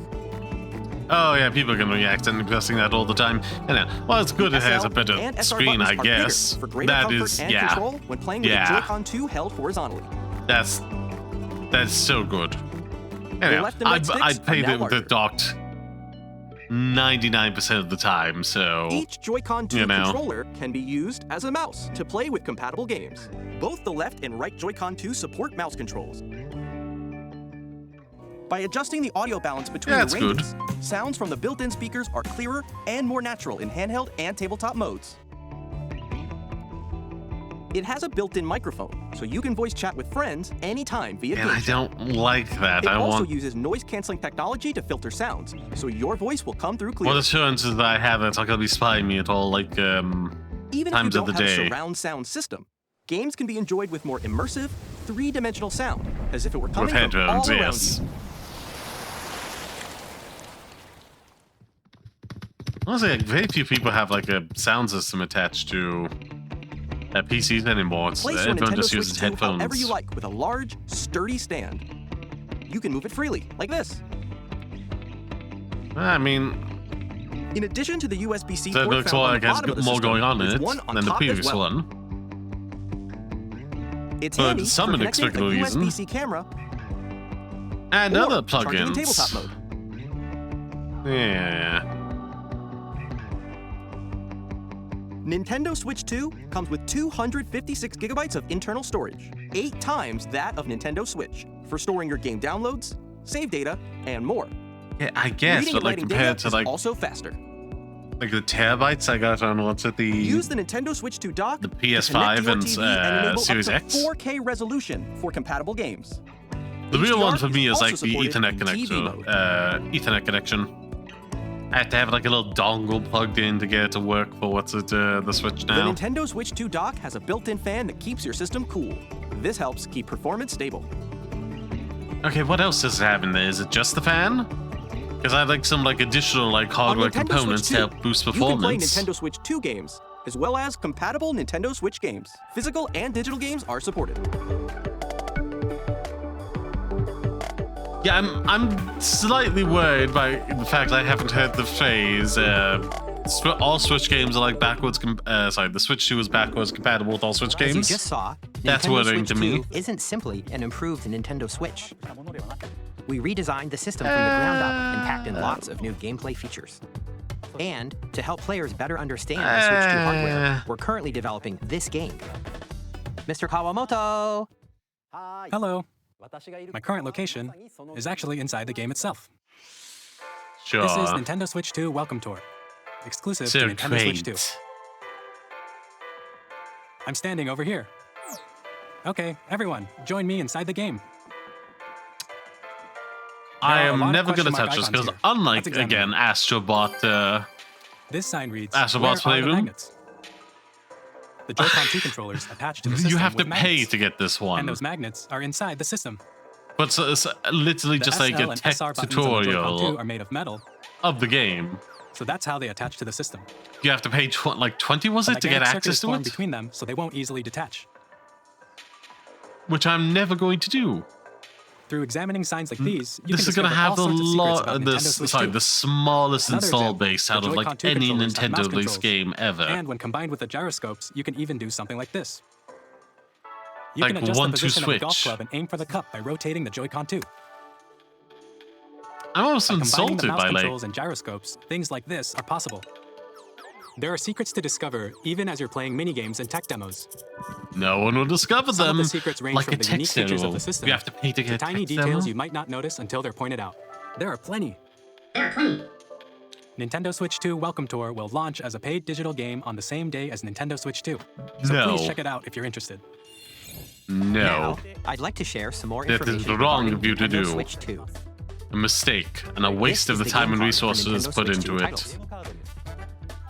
Oh yeah, people can react and pressing that all the time. Anyhow, well, it's good it has a SL better and SR screen, buttons I are bigger guess. for greater That comfort is, and yeah. control when playing with Yeah. a Joy-Con 2 held horizontally. That's so good. Anyhow, left and right sticks I'd pay are now the larger. docked 99% of the time, so Each Joy-Con 2 you know. controller can be used as a mouse to play with compatible games. Both the left and right Joy-Con 2 support mouse controls. By adjusting the audio balance between Yeah, the that's good. ranges, sounds from the built-in speakers are clearer and more natural in handheld and tabletop modes. It has a built-in microphone, so you can voice chat with friends anytime via And Game I Chat. don't like that. It I also want. uses noise-canceling technology to filter sounds, so your voice will come through clearly. What assurances that I have that's not gonna be spying me at all, like Even if you times of don't the have a day? surround sound system, games can be enjoyed with more immersive, three-dimensional sound, as if it were coming With from headphones, all around yes. you. Honestly, like, very few people have like a sound system attached to PCs anymore. It's, Place your everyone Nintendo just Switch uses 2 headphones. however you like with a large, sturdy stand. You can move it freely, like this. I mean, In addition to the USB-C that port looks found on like the it has bottom of the more system, going on in there's it one on than the top as previous well. one. It's For handy some for connecting a inexplicable reason. USB-C camera And or other charging in plugins. tabletop mode. Yeah. Nintendo Switch 2 comes with 256 gigabytes of internal storage, 8 times that of Nintendo Switch, for storing your game downloads, save data, and more. Yeah, I guess, Reading but and like writing compared data to is like also faster. the terabytes I got on what's it, the Use the Nintendo Switch 2 dock the to PS5 connect your and TV and enable Series up to X. 4K resolution for compatible games. The real HDR one for me is also like the supported Ethernet in TV connector. mode. Ethernet connection. I have to have like a little dongle plugged in to get it to work for what's it, the Switch The now. Nintendo Switch 2 dock has a built-in fan that keeps your system cool. This helps keep performance stable. Okay, what else does it have in there? Is it just the fan? Because I like some additional hardware components to help boost performance. You can play Nintendo Switch 2 games, as well as compatible Nintendo Switch games. Physical and digital games are supported. Yeah, I'm slightly worried by the fact I haven't heard the phrase all Switch games are backwards. The Switch 2 is backwards compatible with all Switch games. As you just saw, that's Nintendo worrying Switch to me. 2 isn't simply an improved Nintendo Switch. We redesigned the system from the ground up and packed in lots of new gameplay features. And to help players better understand the Switch 2 hardware, we're currently developing this game. Mr. Kawamoto! Hello. My current location is actually inside the game itself. Sure. This is Nintendo Switch 2 Welcome Tour, exclusive to Nintendo Switch 2. I'm standing over here. Okay, everyone, join me inside the game. I am never going to touch this because, unlike, again, Astrobot, this sign reads, Astrobot's Playroom, the Joy-Con 2 controllers attached to the system. You have to pay magnets, to get this one. and those magnets are inside the system. But it's literally just like a tech tutorial are made of metal of the game. So that's how they attach to the system. You have to pay 20, was it, to get access to it? Between them, so they won't easily detach. Which I'm never going to do. Through examining signs like these, you this can is going to have the smallest Another install example, base out the of Joy-Con 2 any controllers have mouse Nintendo release controls. game ever. And when combined with the gyroscopes, you can even do something like this. You Like can adjust the 1-2 position of the golf switch. club and aim for the cup by rotating the Joy-Con 2. I'm also By combining insulted the mouse by controls and gyroscopes, things like this are possible. There are secrets to discover, even as you're playing minigames and tech demos. No one will discover Some them. of the secrets range Like from a the unique text features of demo. the system You have to pay to get a tiny text details demo? you might not notice until they're pointed out. There are plenty. Nintendo Switch 2 Welcome Tour will launch as a paid digital game on the same day as Nintendo Switch 2. So No. please check it out if you're interested. No. Now, I'd like to share some more That information is wrong regarding of you to Nintendo do. Switch 2. A mistake and a waste This of the is time game and card for resources Nintendo put Switch into 2 it. titles.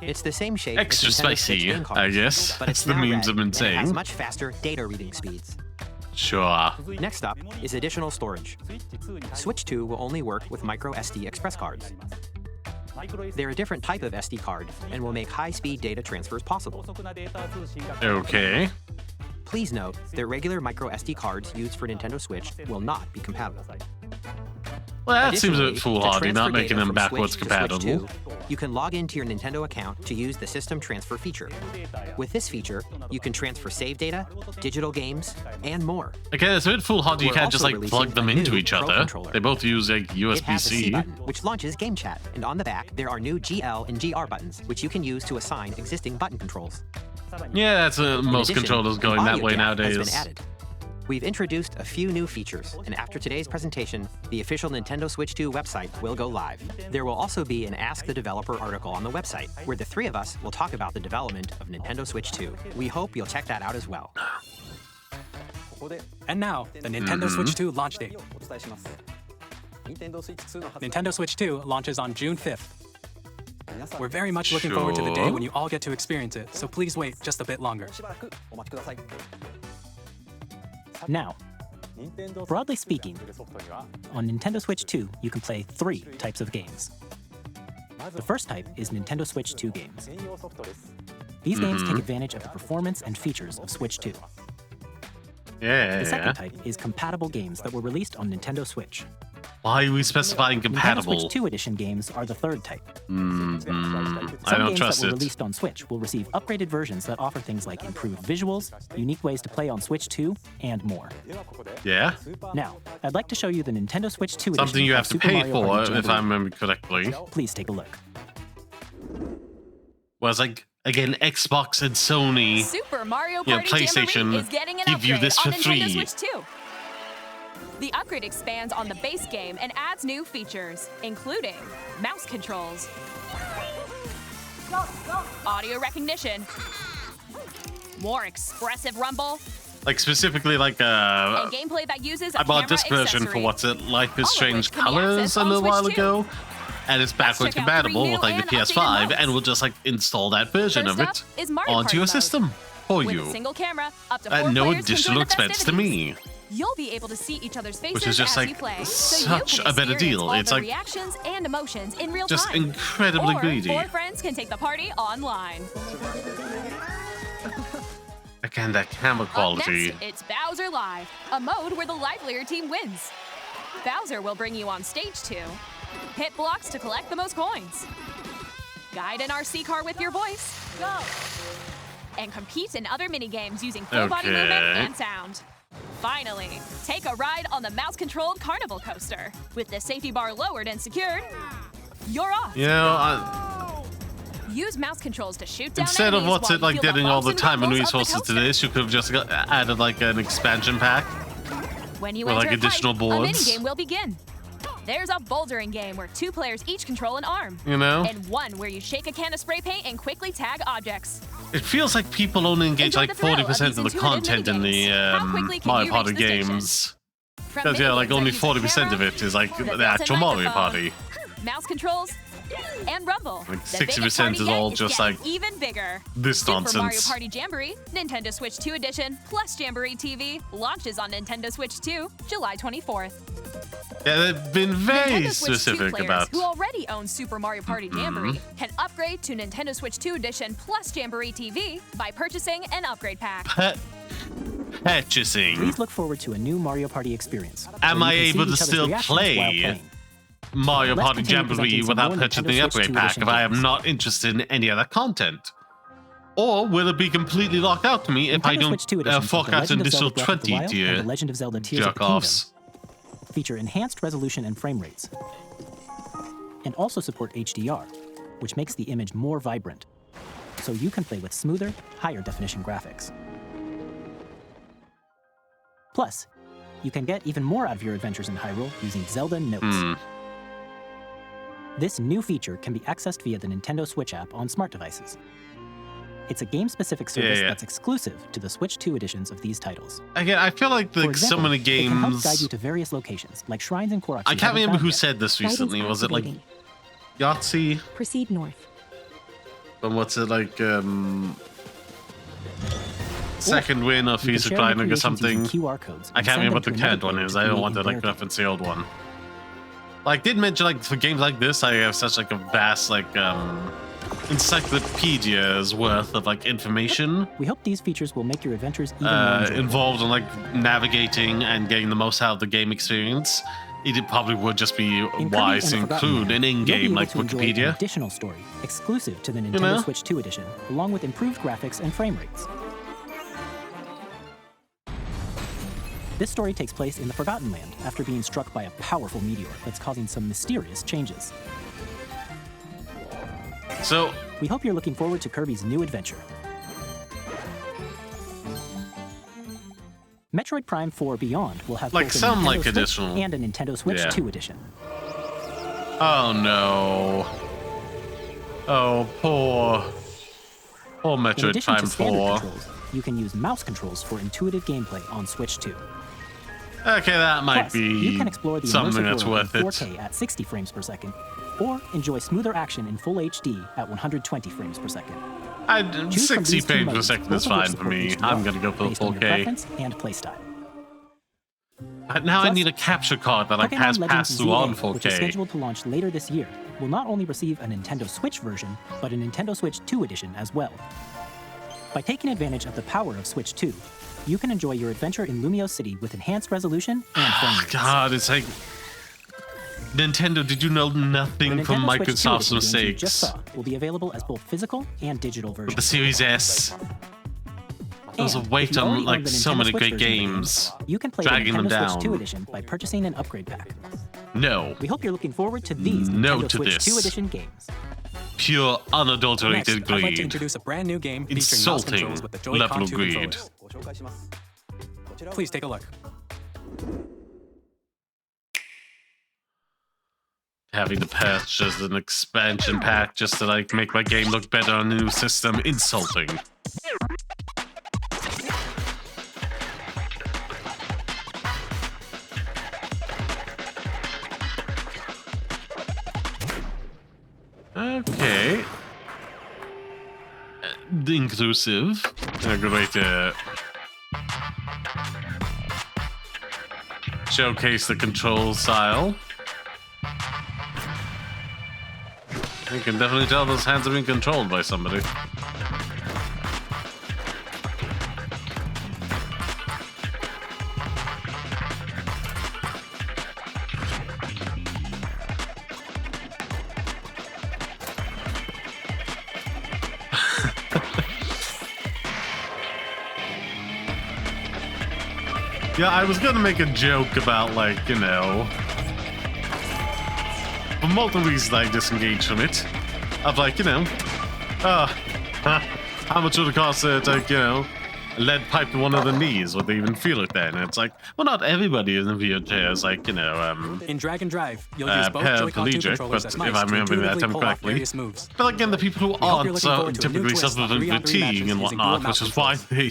It's the same shape Extra as Nintendo Switch spicy, game I cards, guess. but That's it's the now memes red, I've been and it has saying. much faster data reading speeds. Sure. Next up is additional storage. Switch 2 will only work with micro SD express cards. They're a different type of SD card and will make high-speed data transfers possible. Okay. Please note that regular micro SD cards used for Nintendo Switch will not be compatible. Well, that seems a Additionally, bit to foolhardy, not transfer making data them from backwards Switch to Switch compatible. 2, you can log into your Nintendo account to use the System Transfer feature. With this feature, you can transfer save data, digital games, and more. Okay, it's a bit foolhardy. You We're can't just also plug releasing them a into new each Pro other. controller. They both use a It has a C USB-C. button, which launches Game Chat, and on the back, there are new GL and GR buttons, which you can use to assign existing button controls. Yeah, that's In most addition, controllers going an that audio way jack nowadays. Has been added. We've introduced a few new features, and after today's presentation, the official Nintendo Switch 2 website will go live. There will also be an Ask the Developer article on the website, where the three of us will talk about the development of Nintendo Switch 2. We hope you'll check that out as well. And now, the Nintendo Switch 2 launch date. Nintendo Switch 2 launches on June 5th. We're very much looking forward to the day Sure. when you all get to experience it, so please wait just a bit longer. Now, broadly speaking, on Nintendo Switch 2, you can play 3 types of games. The first type is Nintendo Switch 2 games. These games take advantage of the performance and features of Switch 2. Yeah. The second type is compatible games that were released on Nintendo Switch. Why are we specifying Nintendo compatible? Switch 2 edition games are the third type. I Some don't games trust that were it. released on Switch will receive upgraded versions that offer things like improved visuals, unique ways to play on Switch 2, and more. Yeah? Now, I'd like to show you the Nintendo Switch 2 edition Something you of have to Super pay Mario for, Party if Jamboree. I remember correctly. Please take a look. Whereas, again, Xbox and Sony, Super Mario yeah, Party PlayStation Jamboree is getting an give you upgrade this for on Nintendo free. Switch 2. The upgrade expands on the base game and adds new features, including mouse controls, audio recognition, more expressive rumble, specifically, and gameplay that uses a I bought camera this version for accessory. what's it, Life is All of Strange which can be Colors accessed a on little Switch while 2. ago, and it's backwards check out 3 compatible new with the and updated PS5, modes. and we'll just install that version First of up it is Mario onto Party your mode. system. for With you. a single camera, up to 4 At no players can additional join the expense to me. You'll be able to see each other's faces Which is just as like you play, so such you can a better experience deal. all It's the like reactions and emotions in real just time. incredibly or greedy. 4 friends can take the party online. Again, that camera quality. Next, it's Bowser Live, a mode where the livelier team wins. Bowser will bring you on stage to hit blocks to collect the most coins, guide an RC car with your voice, go, and compete in other mini-games using full body movement and sound. Finally, take a ride on the mouse-controlled carnival coaster. With the safety bar lowered and secured, you're off. You know, Use mouse controls to shoot down instead of enemies what's while it like you feel getting all bumps the and time and rumbles of the resources to coaster. this, you could have just added like an expansion pack. When you Or, enter like, a additional fight, boards. a minigame will begin. There's a bouldering game where 2 players each control an arm. You know? And one where you shake a can of spray paint and quickly tag objects. It feels like people only engage Enjoy like the thrill of 40% of these the intuitive content in the How quickly can Mario you Party reach the station? games. From Because yeah, like minigames only that use a 40% of camera, it is like the the built-in actual Mario microphone, Party. mouse controls, and rumble. Like The biggest 60% party is yet all just getting like even bigger. this Super Mario nonsense. Party Jamboree, Nintendo Switch 2 Edition, plus Jamboree TV, launches on Nintendo Switch 2, July 24th. Yeah, they've been very Nintendo Switch 2 specific players about. who already own Super Mario Party Jamboree can upgrade to Nintendo Switch 2 Edition plus Jamboree TV by purchasing an upgrade pack. Purchasing. Please look forward to a new Mario Party experience. Am where I you can see able to each other's still reactions while play playing. Mario Let's Party continue Jamboree presenting some without more purchasing Nintendo the Switch upgrade 2 pack edition if I am games. not interested in any other content? Or will it be completely locked out to me if I Nintendo don't Switch 2 editions fork of The out Legend an of Zelda additional Breath of the 20 Wild and to The Legend of Zelda Tears of the jerk offs? Kingdom feature enhanced resolution and frame rates, and also support HDR, which makes the image more vibrant, so you can play with smoother, higher definition graphics. Plus, you can get even more out of your adventures in Hyrule using Zelda Notes. This new feature can be accessed via the Nintendo Switch app on smart devices. It's a game-specific service yeah. that's exclusive to the Switch 2 editions of these titles. Again, I feel like For so example, many it can help games. guide you to various locations, like shrines and Korok. I can't remember who said this recently. Was it like Yahtzee? Proceed north. But what's it like? Second win of Feast of share Climbing or recreations something. using QR codes I and can't send remember them what the to another current one player is. to I don't create want to in like their game. reference the old one. Like, did mention like for games like this, I have such like a vast like encyclopedia's worth of like information We hope these features will make your adventures even more enjoyable. involved in like navigating and getting the most out of the game experience. It probably would just be In Kirby wise to and the Forgotten include Land, an you'll be in-game able like to enjoy an Wikipedia. additional story exclusive to the Nintendo know? Switch 2 edition, along with improved graphics and frame rates. This story takes place in the Forgotten Land after being struck by a powerful meteor that's causing some mysterious changes. So we hope you're looking forward to Kirby's new adventure. Metroid Prime 4 Beyond will have Like both a some, Nintendo like, Switch additional- and a Nintendo Switch Yeah. 2 edition. Oh no. Oh, poor In Metroid addition Prime to standard 4. controls, you can use mouse controls for intuitive gameplay on Switch 2. Okay, that might Plus, you be can explore the something immersive that's world worth in it. 4K at 60 frames per second, or enjoy smoother action in full HD at 120 frames per second. Choose from 60 these two frames per modes, second both is of which fine for support me. HDR, I'm gonna go for the based on your 4K. preference and playstyle. Now I Plus, need a capture card that like Pokemon has Legends passed through on ZA, which is 4K. scheduled to launch later this year, will not only receive a Nintendo Switch version, but a Nintendo Switch 2 edition as well. By taking advantage of the power of Switch 2, you can enjoy your adventure in Lumio City with enhanced resolution and frame rates. God, it's like Nintendo. Did you know nothing The from Nintendo Switch 2 Microsoft's edition games you just mistakes? saw will be available as both physical and digital versions. With the Series S, there's a And weight if you on already own like the so Nintendo many Switch great version of the game, games, you can play dragging the them Nintendo Switch 2 down. edition by purchasing an upgrade pack. No, We hope you're looking forward to these No Nintendo to Switch this. 2 edition games. pure Next, unadulterated I'd like to greed. introduce a brand new game featuring mouse Insulting controls with the Joy-Con level of 2 greed. controllers. Please take a look. Having to purchase an expansion pack just to like make my game look better on the new system. Insulting. Okay. Inclusive. A good way to showcase the control style. You can definitely tell those hands are being controlled by somebody. Yeah, I was gonna make a joke about, like, you know, for multiple reasons I disengaged from it. Of, like, you know, how much would it cost to take, you know, a lead pipe to one of the knees? Would they even feel it then? And it's like, well, not everybody in the wheelchair is like, you know, in Drag and Drive, you'll use both Joy-Con 2 controllers as mice if I'm remembering that time correctly. But again, the people who aren't typically suffer from fatigue and whatnot, which is why they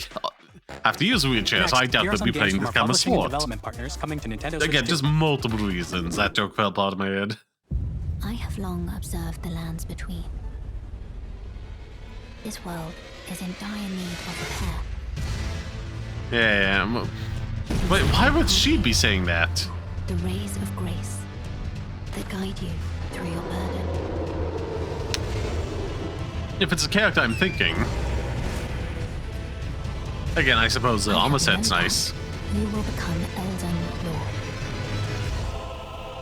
have to use a wheelchair, so I doubt they'll be playing this kind of sport. Again, just multiple reasons that joke fell out of my head. I have long observed the lands between. This world is in dire need of repair. Yeah. Wait, why would she be saying that? The rays of grace that guide you through your burden. If it's a character I'm thinking. Again, I suppose the armor set's nice. You will become Elden Lord.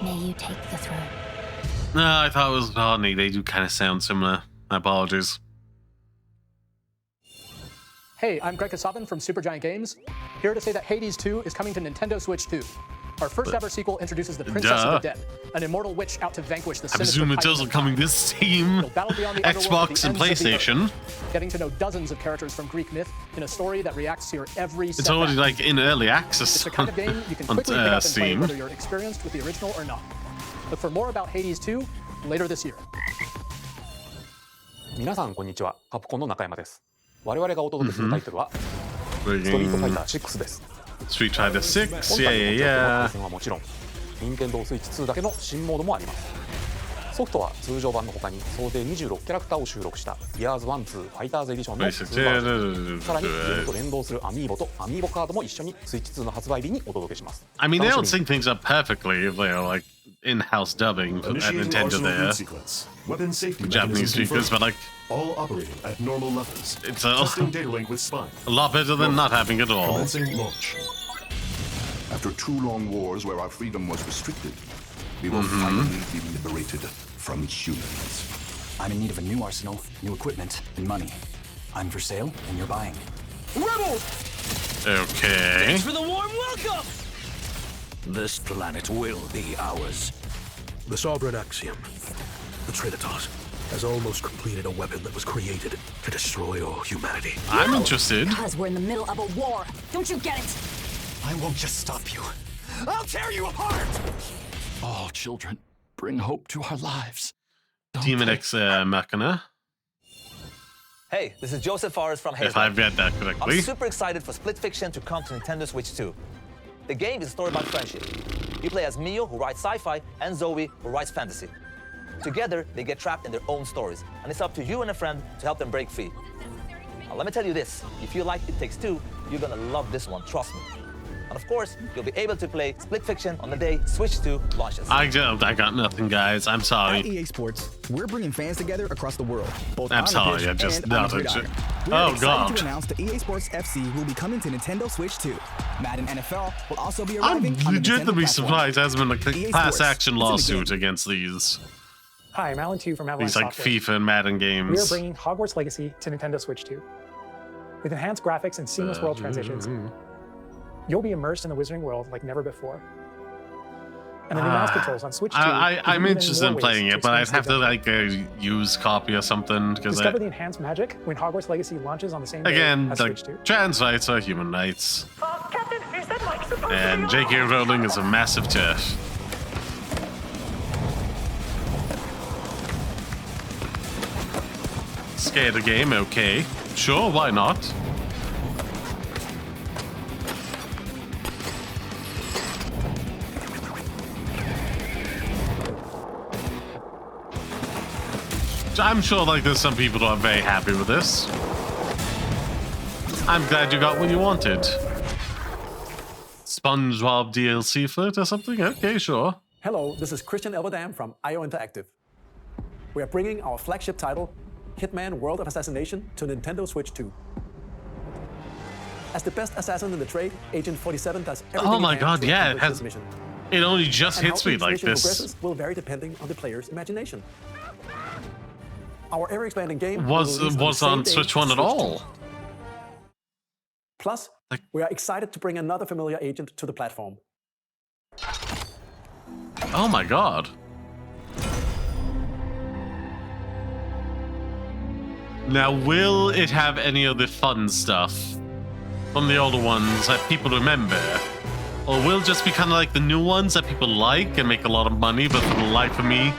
May you take the throne. No, I thought it was Barney. They do kind of sound similar. My apologies. Hey, I'm Greg Kasavin from Supergiant Games, here to say that Hades 2 is coming to Nintendo Switch 2. Our first ever sequel introduces the Princess of the Dead, an immortal witch out to vanquish the sinister. I presume it's also coming this Steam, Xbox, and PlayStation. Getting to know dozens of characters from Greek myth in a story that reacts to your every It's already like in early access. It's the kind of game you can quickly pick up and play whether you're experienced with the original or not. Look for more about Hades 2 later this year. 皆さんこんにちは。カプコンの中山です。我々がお届けするタイトルはストリートファイター6です。Street Fighter 6, yeah. はもちろん、任天堂スイッチ2だけの新モードもあります。ソフトは通常版の他に総勢26キャラクターを収録した Years 1、2ファイターズエディションの2バージョン。さらにゲームと連動するアミーボとアミーボカードも一緒にスイッチ2の発売日にお届けします。I mean, they don't sync things up perfectly if they're like in-house dubbing at Nintendo there. Japanese speakers, but like all operating at normal levels. It's Testing data link with Spine. A lot better than not having it all. Commencing launch. After 2 long wars where our freedom was restricted, we will finally be liberated from humans. I'm in need of a new arsenal, new equipment, and money. I'm for sale, and you're buying. Rebels! Okay. Thanks for the warm welcome! This planet will be ours. The Sovereign Axiom, the Trinitas, has almost completed a weapon that was created to destroy all humanity. I'm interested. Because we're in the middle of a war. Don't you get it? I won't just stop you. I'll tear you apart! All children, bring hope to our lives. Demon X Machina. Hey, this is Joseph Forrest from Hazel. If I've read that correctly. I'm super excited for Split Fiction to come to Nintendo Switch 2. The game is a story about friendship. You play as Mio, who writes sci-fi, and Zoe, who writes fantasy. Together, they get trapped in their own stories, and it's up to you and a friend to help them break free. Now, let me tell you this. If you like It Takes Two, you're gonna love this one, trust me. And of course, you'll be able to play Split Fiction on the day Switch 2 launches. I got nothing, guys. I'm sorry. At EA Sports, we're bringing fans together across the world. Both I'm sorry, I just nothing. Oh God! To announce that EA Sports FC will be coming to Nintendo Switch 2. Madden NFL will also be arriving. I'm legitimately surprised there hasn't been a class action lawsuit against these. Hi, I'm Alan Tu from Avalanche These like Software. FIFA and Madden games. We are bringing Hogwarts Legacy to Nintendo Switch 2. With enhanced graphics and seamless world transitions, you'll be immersed in the Wizarding world like never before. And the new mouse controls on Switch 2. I'm interested in playing it, but I'd have to like use copy or something because discover the enhanced magic when Hogwarts Legacy launches on the same day again, as like Switch 2. trans rights are human rights. Captain, is that Mike supposed And J.K. Rowling is a massive turf. Scared the game, okay. Sure, why not? I'm sure like there's some people who are very happy with this. I'm glad you got what you wanted. SpongeBob DLC for it or something? Okay, sure. Hello, this is Christian Elverdam from IO Interactive. We are bringing our flagship title, Hitman World of Assassination, to Nintendo Switch 2. As the best assassin in the trade, Agent 47 does everything Oh my he can god, to yeah, accomplish this mission. it only just And hits how me each like mission this. progresses will vary depending on the player's imagination. Our ever-expanding game Was on Switch 1 at all? Plus, we are excited to bring another familiar agent to the platform. Oh my god. Now, will it have any of the fun stuff from the older ones that people remember? Or will it just be kind of like the new ones that people like and make a lot of money, but for the life of me,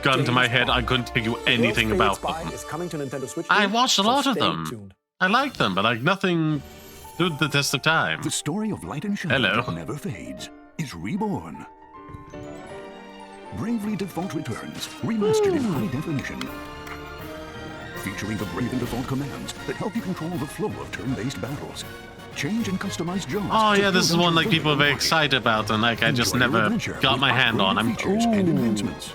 gun to my head, I couldn't tell you anything about them. Is coming to Nintendo Switch I 2, watched a so lot of stay them. tuned. I like them, but like nothing stood the test of time. The story of light and shine Hello. that never fades is reborn. Bravely Default returns, remastered in high definition. Featuring the Brave and Default commands that help you control the flow of turn-based battles. Change and customize jobs. Oh to yeah, this is build one your like people are very excited about, and like I just Enjoy your never adventure got with my hand on. upgraded features and enhancements.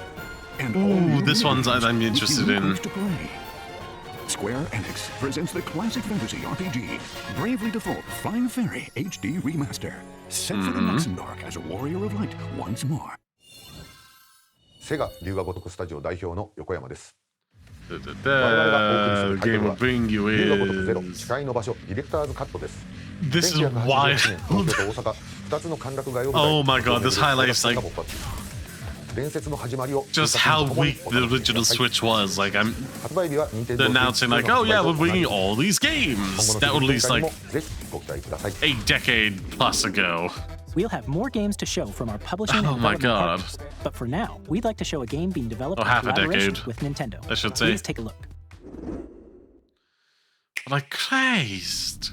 And all Ooh, new this one's games I'm with interested new in. ways to play. Square Enix presents the classic fantasy RPG, Bravely Default Flying Fairy HD Remaster. Set for the Naxendork as a warrior of light once more. セガ龍が如くスタジオ代表の横山です。 The game will bring you 龍が如くゼロ in. 誓いの場所ディレクターズカットです。 This is 1981 wild. 年東京と大阪2つの歓楽街を舞台 Oh my god, this highlights like 伝説の始まりを just how weak the original Switch was. Like I'm they're announcing like, oh yeah, we're bringing all these games that were released like ぜひご期待ください。 a decade plus ago. We'll have more games to show from our publishing Oh and my development god. partners. But for now, we'd like to show a game being developed in half a collaboration decade, with Nintendo. I should say. Please take a look. Like Christ.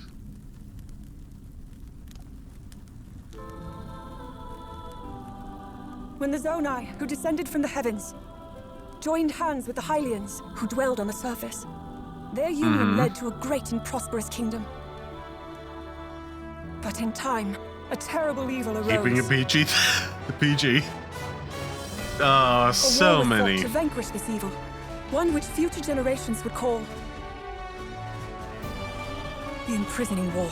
When the Zonai, who descended from the heavens, joined hands with the Hylians, who dwelled on the surface, their union led to a great and prosperous kingdom. But in time, a terrible evil arose. Keeping it PG. The PG. Oh, A war so was fought many. to vanquish this evil, one which future generations would call the Imprisoning War.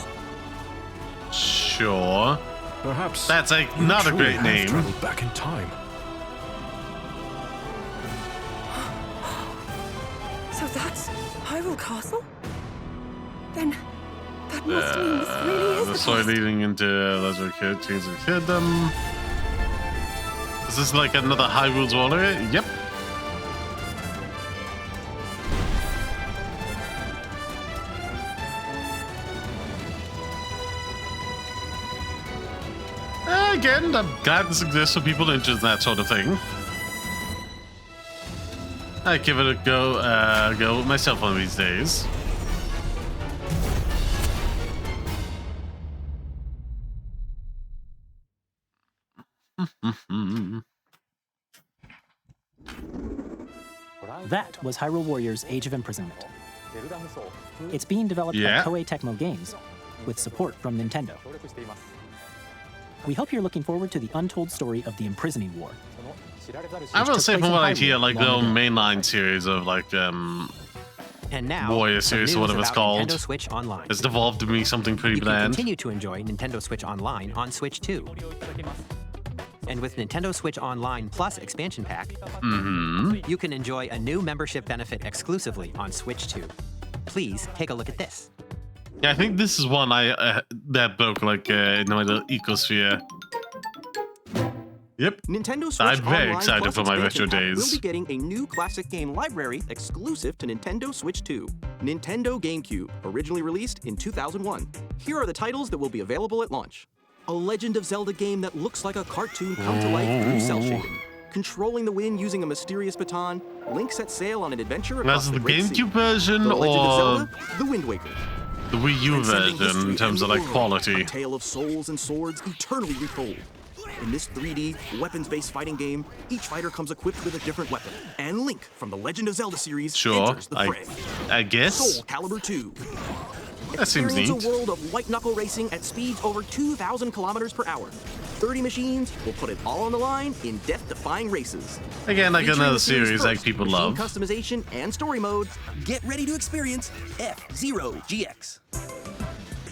Sure. Perhaps That's like you not a truly great have name. traveled back in time. So that's Hyrule Castle? Then that must mean this really is The the story past. leading into Legend of Tears of Kingdom. Is this like another Hyrule's Warrior? Yep. Again, I'm glad this exists for people interested in that sort of thing. I give it a go myself one of these days. That was Hyrule Warriors Age of Imprisonment. It's being developed Yeah. by Koei Tecmo Games, with support from Nintendo. We hope you're looking forward to the untold story of the Imprisoning War. I will took say place from in what I Hyrule hear, like the long old ago. mainline series of like And now, Warrior some series, news or whatever it's about called, Nintendo Switch Online. has devolved to be something pretty You can bland. continue to enjoy Nintendo Switch Online on Switch 2. And with Nintendo Switch Online Plus Expansion Pack, you can enjoy a new membership benefit exclusively on Switch 2. Please take a look at this. Yeah, I think this is one that broke like in my little ecosphere. Yep. Nintendo Switch I'm very Online excited Plus for my Expansion retro Pack days. We'll be getting a new classic game library exclusive to Nintendo Switch 2. Nintendo GameCube, originally released in 2001. Here are the titles that will be available at launch. A Legend of Zelda game that looks like a cartoon come to life through cell shading. Controlling the wind using a mysterious baton, Link sets sail on an adventure across That's the Great Sea. GameCube version The Legend of or Zelda, The Wind Waker. the Wii U Transcending version history in terms of and like the world, quality? A tale of souls and swords eternally retold. In this 3D, weapons-based fighting game, each fighter comes equipped with a different weapon. And Link from the Legend of Zelda series Sure, enters the fray. I guess. Soul Calibur 2. That seems Experience neat. a world of white-knuckle racing at speeds over 2,000 kilometers per hour. 30 machines will put it all on the line in death-defying races. Again, like Featuring another the series' series like first people machine love. customization and story modes, get ready to experience F-Zero GX.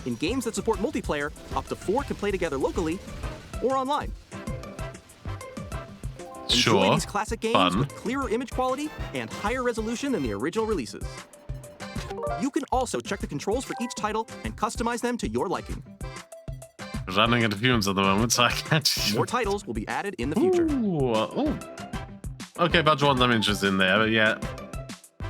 In games that support multiplayer, up to 4 can play together locally or online. Enjoy Sure. these classic games Fun. with clearer image quality and higher resolution than the original releases. You can also check the controls for each title and customize them to your liking. Running into fumes at the moment, so I can't. More titles will be added in the future. Ooh. Okay, bunch of ones I'm interested in there, but yeah.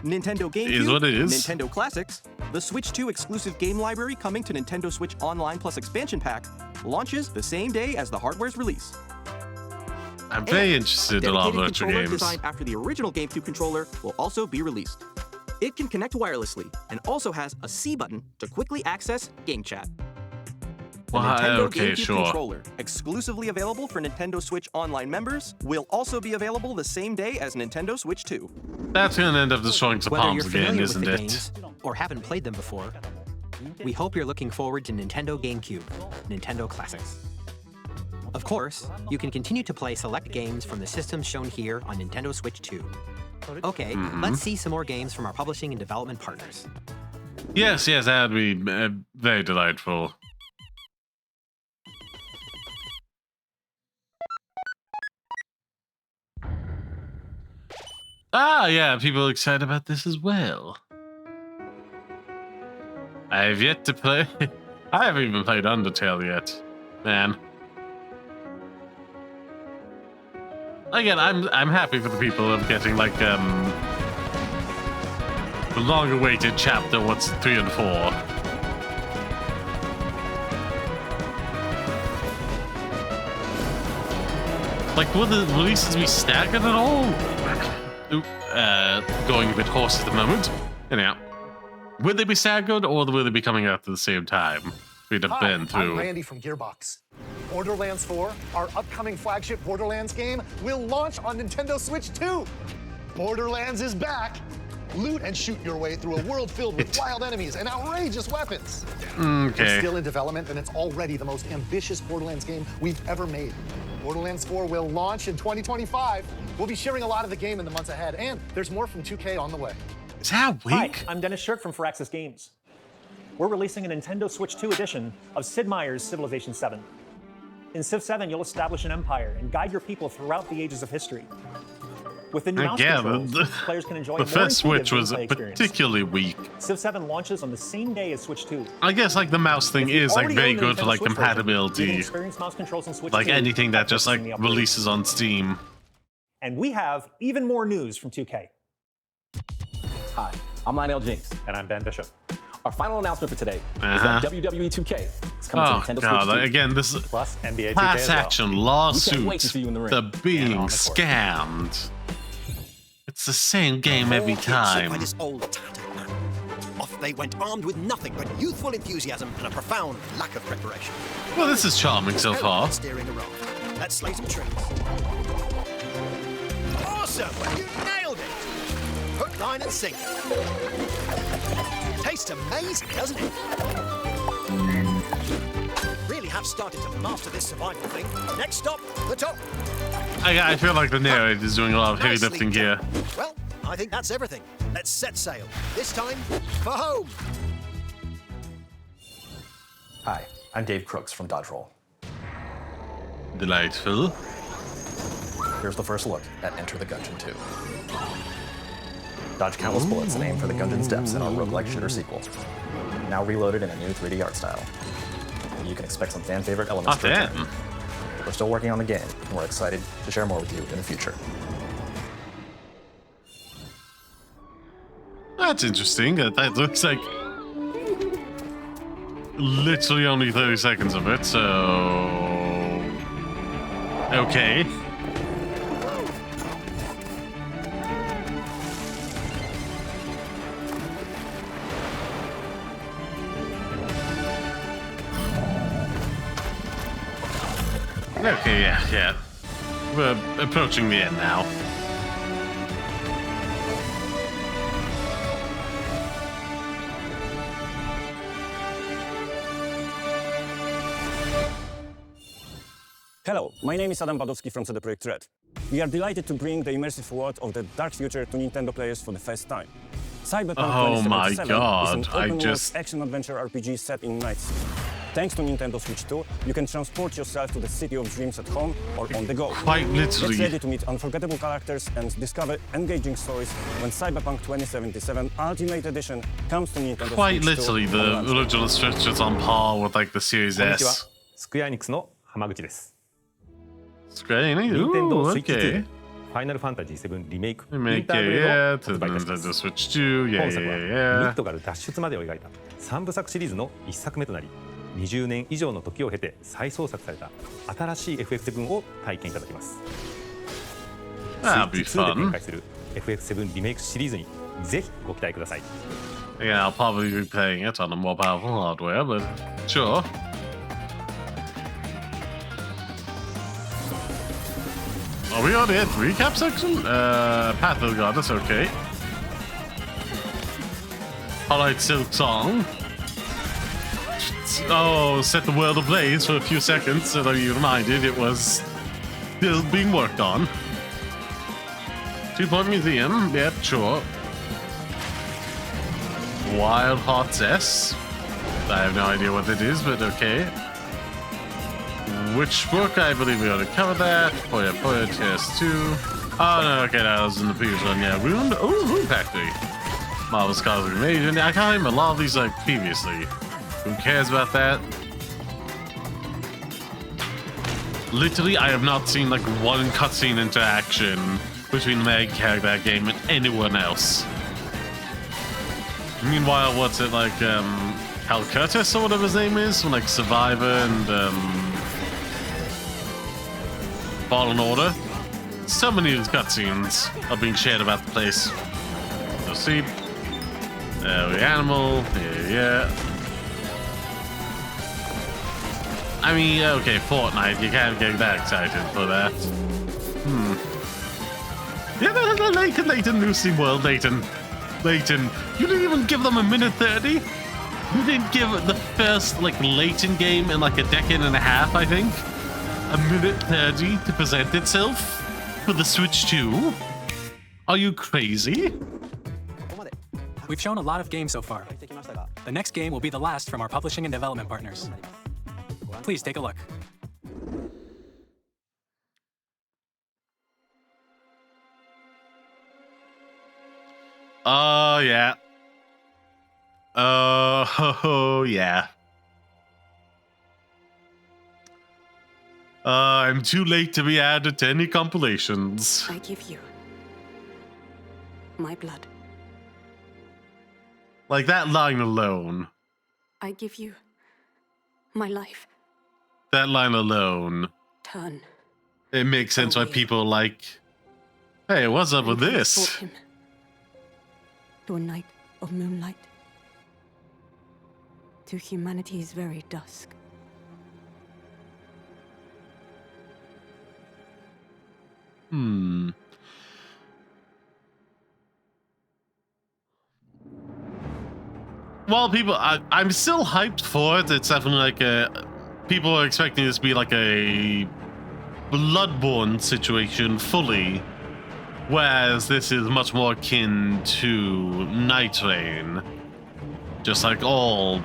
Nintendo GameCube, Is what it is. Nintendo Classics, the Switch 2 exclusive game library coming to Nintendo Switch Online Plus Expansion Pack launches the same day as the hardware's release. I'm very interested in a lot of Dedicated retro controller games. designed after the original GameCube controller will also be released. It can connect wirelessly and also has a C button to quickly access game chat. The Wow, Nintendo okay, GameCube sure. controller, exclusively available for Nintendo Switch Online members, will also be available the same day as Nintendo Switch 2. That's gonna end up destroying some Whether palms you're again, familiar with isn't the it? games or haven't played them before, we hope you're looking forward to Nintendo GameCube, Nintendo Classics. Of course, you can continue to play select games from the systems shown here on Nintendo Switch 2. Okay, let's see some more games from our publishing and development partners. Yes, that would be very delightful. Ah, yeah, people are excited about this as well. I have yet to play. I haven't even played Undertale yet, man. Again, I'm happy for the people of getting like the long-awaited chapter. What's 3 and 4? Like, will the releases be staggered at all? Ooh, going a bit hoarse at the moment. Anyhow, will they be staggered or will they be coming out at the same time? We'd have been I'm through. Randy from Gearbox. Borderlands 4, our upcoming flagship Borderlands game, will launch on Nintendo Switch 2. Borderlands is back. Loot and shoot your way through a world filled with wild enemies and outrageous weapons. Okay. It's still in development, and it's already the most ambitious Borderlands game we've ever made. Borderlands 4 will launch in 2025. We'll be sharing a lot of the game in the months ahead, and there's more from 2K on the way. Is that Hi, weak? I'm Dennis Shirk from Firaxis Games. We're releasing a Nintendo Switch 2 edition of Sid Meier's Civilization 7. In Civ 7, you'll establish an empire and guide your people throughout the ages of history. With the new mouse controls, players can enjoy the a more first Switch intuitive was gameplay experience. particularly weak. Civ 7 launches on the same day as Switch 2. I guess like the mouse thing is like very good for like compatibility. Mouse controls on Switch Like 2 anything that at just like purchasing the upgrade. releases on Steam. And we have even more news from 2K. Hi, I'm Lionel Jinks. And I'm Ben Bishop. Our final announcement for today is Uh-huh. that WWE 2K is coming Oh to Nintendo god! Switch 2. Again, this is Plus NBA 2K class as well. action We can't wait lawsuit. to see you in the ring. They're And being on the court. scammed. It's the same game every By time. this old tattered man. Off they went armed with nothing but youthful enthusiasm and a profound lack of preparation. Well, this is charming so far. Steering a raft. Let's slay some trees. Awesome! You nailed it! Hook, line, and sinker. Tastes amazing, doesn't it? Really have started to master this survival thing. Next stop, the top. I feel like the narrator is doing a lot of heavy Nicely lifting here. Well, I think that's everything. Let's set sail. This time, for home. Hi, I'm Dave Crooks from Dodge Roll. Delightful. Here's the first look at Enter the Gungeon 2. Dodge countless bullets and aim for the Gungeon's depths in our roguelike shooter sequel. Now reloaded in a new 3D art style. You can expect some fan favorite elements to return. We're still working on the game, and we're excited to share more with you in the future. That's interesting. That looks like literally only 30 seconds of it, so okay. Okay, yeah. We're approaching the end now. Hello, my name is Adam Badowski from CD Projekt Red. We are delighted to bring the immersive world of the dark future to Nintendo players for the first time. Cyberpunk 2077 is an open-world action-adventure RPG set in Night City. Thanks to Nintendo Switch 2, you can transport yourself to the city of dreams at home or on the go. Quite literally. Get ready to meet unforgettable characters and discover engaging stories when Cyberpunk 2077 Ultimate Edition comes to Nintendo Quite Switch 2. literally, the original structure is on par with like the Series S. スクエアエニックスの浜口です。Square Enix? Nintendo Switch 2 okay. ファイナルファンタジー7リメイク Remake, インターグレードを発売いたします Nintendo Switch 2, yeah, 本作は yeah, ミ yeah. ッドガル脱出までを描いた3部作シリーズの1作目となり20年以上の時を経て再創作された新しい FF7 を体験いただきます That'll be スイッチ2で fun. 展開する FF7 リメイクシリーズにぜひご期待ください Yeah, I'll probably be playing it on a more powerful hardware, but sure. Are we on it? Recap section? Path of the Goddess, okay. Highlight Silksong. Oh, set the world ablaze for a few seconds so that you reminded it was still being worked on. 2-Point Museum, yep, sure. Wild Hearts S. I have no idea what it is, but okay. Which book? I believe we already covered that. Poya TS2. Oh no, okay, that was in the previous one. Yeah, Rune Factory. Marvel's Cosmic Invasion. I can't remember a lot of these like previously. Who cares about that? Literally, I have not seen like one cutscene interaction between the main character game and anyone else. Meanwhile, what's it like, Cal Curtis or whatever his name is? From like Survivor and Fallen Order. So many of these cutscenes are being shared about the place. So see, we animal, yeah. I mean, okay, Fortnite, you can't get that excited for that. Yeah, Leighton, New Steam World, Leighton. You didn't even give them a minute 30? You didn't give the first, like, Leighton game in, like, a decade and a half, I think? A minute 30 to present itself? For the Switch 2? Are you crazy? We've shown a lot of games so far. The next game will be the last from our publishing and development partners. Please take a look. Oh, yeah. Oh, yeah. I'm too late to be added to any compilations. I give you my blood. Like that line alone. I give you my life. That line alone. Turn. It makes sense why people are like, hey, what's up with this? Him to a night of moonlight. To humanity's very dusk. Well, people, I'm still hyped for it. It's definitely like a... People are expecting this to be like a Bloodborne situation fully. Whereas this is much more akin to Night Rain. Just like all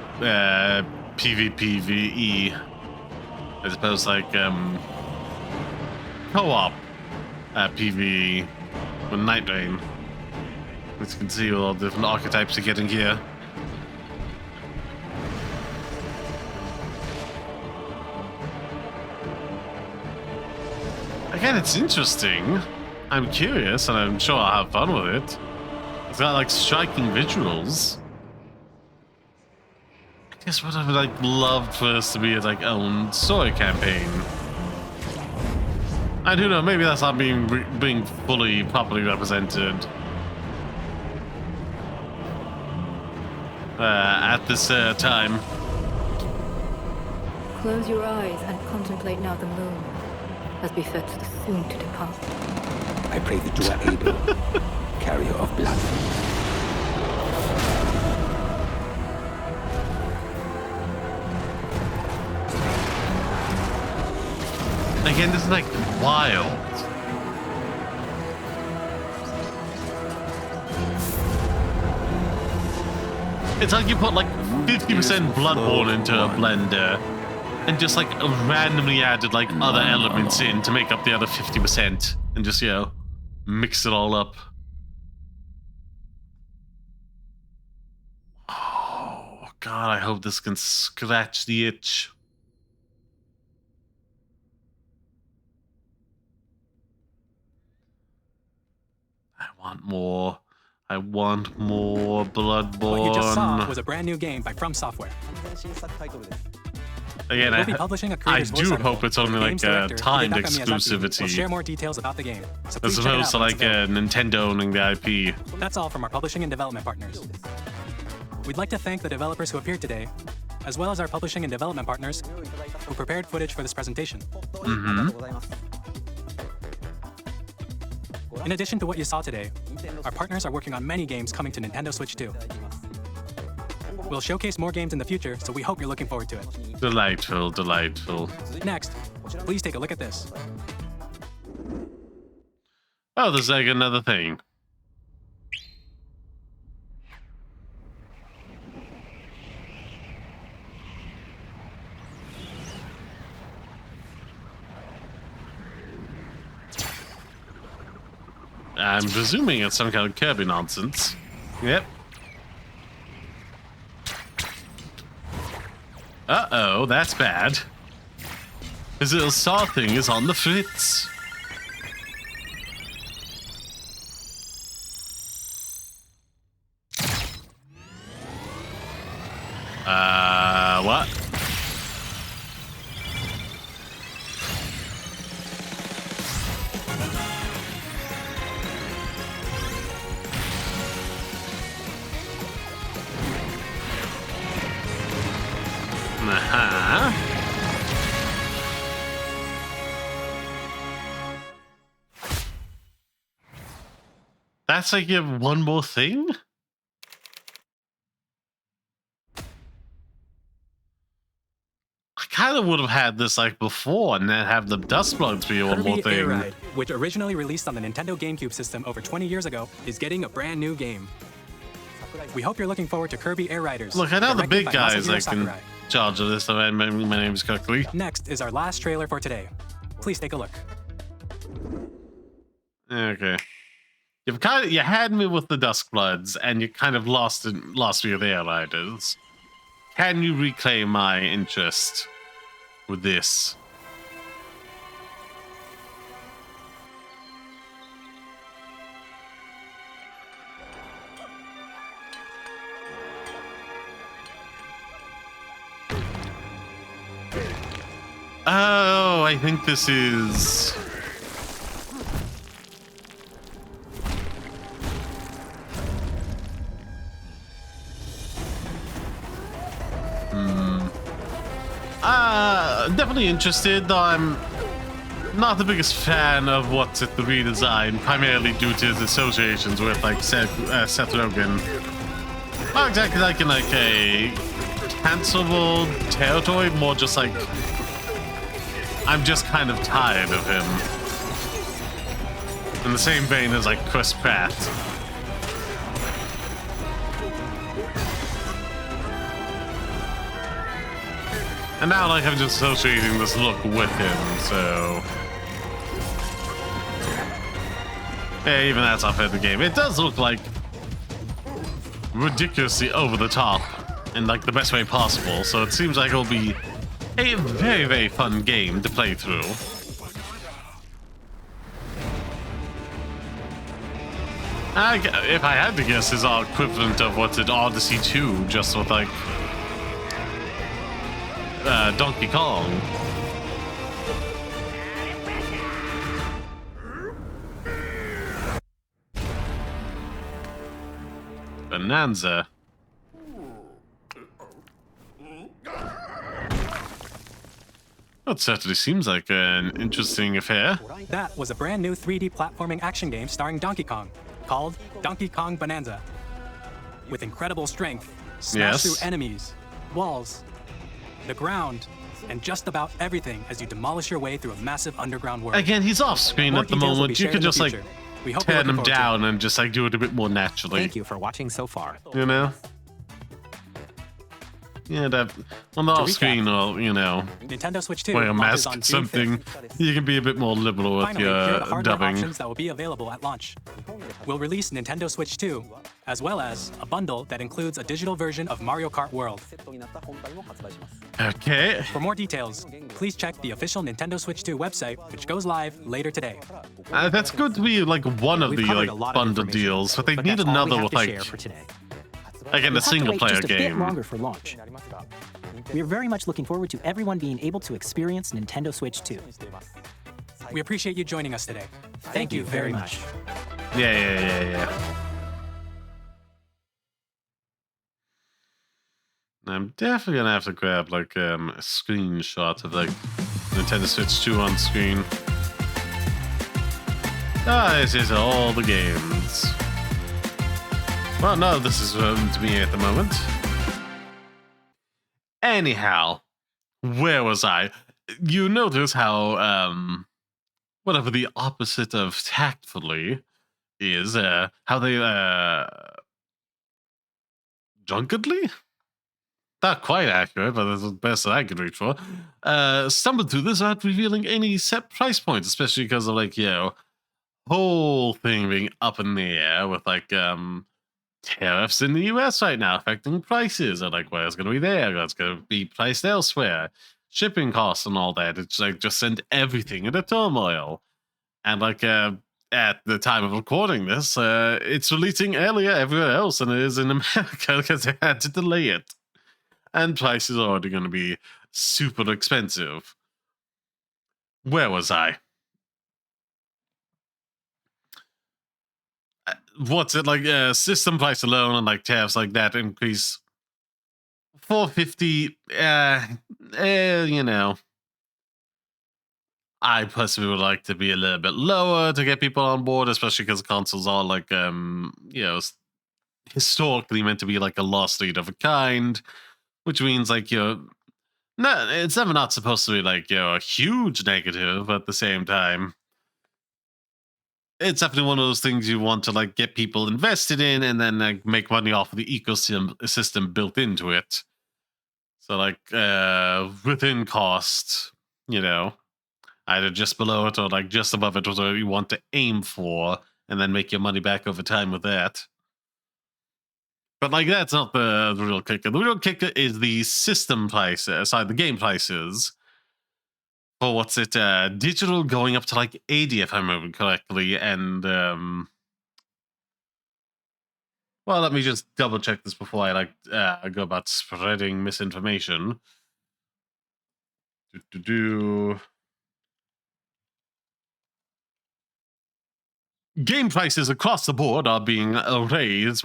PvPvE. As opposed to like co-op PvE with Night Rain. As you can see all the different archetypes you're getting here. Again, it's interesting. I'm curious, and I'm sure I'll have fun with it. It's got like striking visuals. I guess what I would like loved for this to be is like own story campaign. And who knows, maybe that's not being fully properly represented at this time. Close your eyes and contemplate now the moon, as befits the soon to depart. I pray that you are able, carrier of blood. Again, this is like wild. It's like you put like 50% Bloodborne into a blender and just like randomly added like other elements in to make up the other 50% and just, you know, mix it all up. Oh, God, I hope this can scratch the itch. I want more. I want more Bloodborne. What you just saw was a brand new game by From Software. Again, We'll be publishing a I creator's voice do article hope it's with only the like game's a director, timed Hidetaka Miyazaki. exclusivity. We'll share more details about the game, so As please check it opposed to out when like it's Nintendo owning the IP. That's all from our publishing and development partners. We'd like to thank the developers who appeared today, as well as our publishing and development partners who prepared footage for this presentation. In addition to what you saw today, our partners are working on many games coming to Nintendo Switch 2. We'll showcase more games in the future, so we hope you're looking forward to it. Delightful, delightful. Next, please take a look at this. Oh, there's like another thing. I'm presuming it's some kind of Kirby nonsense. Yep. Uh-oh, that's bad. His little saw thing is on the fritz. What? That's like you have one more thing? I kind of would have had this like before and then have the Duskbloods be one more Kirby thing. Air Ride, which originally released on the Nintendo GameCube system over 20 years ago, is getting a brand new game. We hope you're looking forward to Kirby Air Riders. Look, I know the directed big by guy is Masahiro like in Sakurai. charge of this, so my name's Cuckley. Next is our last trailer for today. Please take a look. Okay. You had me with the Duskbloods, and you kind of lost me with the Air Riders. Can you reclaim my interest with this? Oh, I think this is... Definitely interested, though I'm not the biggest fan of what's at the redesign, primarily due to his associations with like Seth Rogen. Not exactly like in like a cancelable territory, more just like I'm just kind of tired of him. In the same vein as like Chris Pratt. And now, like, I'm just associating this look with him, so... Yeah, even that's not fair to the game. It does look, like, ridiculously over the top in, like, the best way possible, so it seems like it'll be a very, very fun game to play through. If I had to guess, is our equivalent of what's it, Odyssey 2, just with, like... Donkey Kong. Bonanza. That certainly seems like an interesting affair. That was a brand new 3D platforming action game starring Donkey Kong, called Donkey Kong Bonanza. With incredible strength, smash through enemies, walls, the ground, and just about everything as you demolish your way through a massive underground world. Again, he's off screen More at the details will be moment. You shared could in the just like future. We hope you're turn looking him forward to it. down and just like do it a bit more naturally. Thank you for watching so far. You know? Yeah, that on the To off screen, or you know, Nintendo Switch 2 wear a launches mask on or June something. 5th. You can be a bit more liberal with Finally, here are your the hardware dubbing. options that will be available at launch. We'll release Nintendo Switch 2, as well as a bundle that includes a digital version of Mario Kart World. Okay. For more details, please check the official Nintendo Switch 2 website, which goes live later today. That's good to be like one of We've the covered like a lot of bundle information, deals, but they but need that's all we another have with to like share for today. again We'll a have to single wait player just a bit game. longer for launch. We are very much looking forward to everyone being able to experience Nintendo Switch 2. We appreciate you joining us today. Thank you very much. Yeah. I'm definitely gonna have to grab like a screenshot of like Nintendo Switch 2 on screen. This is all the games. Well, no, this is to me at the moment. Anyhow, where was I? You notice how whatever the opposite of tactfully is, how they drunkenly? Not quite accurate, but that's the best that I could reach for. Stumbled through this without revealing any set price points, especially because of like, you know, whole thing being up in the air with like tariffs in the US right now affecting prices, and like where's gonna be there, that's gonna be priced elsewhere, shipping costs and all that. It's like just sent everything into turmoil. And like at the time of recording this, it's releasing earlier everywhere else than it is in America because they had to delay it. And prices are already going to be super expensive. Where was I? What's it like? System price alone and like tariffs like that increase $450. You know, I personally would like to be a little bit lower to get people on board, especially because consoles are like you know, historically meant to be like a lost lead of a kind, which means like you're no, it's never not supposed to be like, you know, a huge negative, but at the same time, it's definitely one of those things you want to like get people invested in and then like make money off of the ecosystem built into it. So like within cost, you know, either just below it or like just above it, whatever you want to aim for, and then make your money back over time with that. But like that's not the real kicker. The real kicker is the system prices, the game prices. For what's it, digital going up to like 80 if I remember correctly, and well, let me just double check this before I like go about spreading misinformation. Game prices across the board are being raised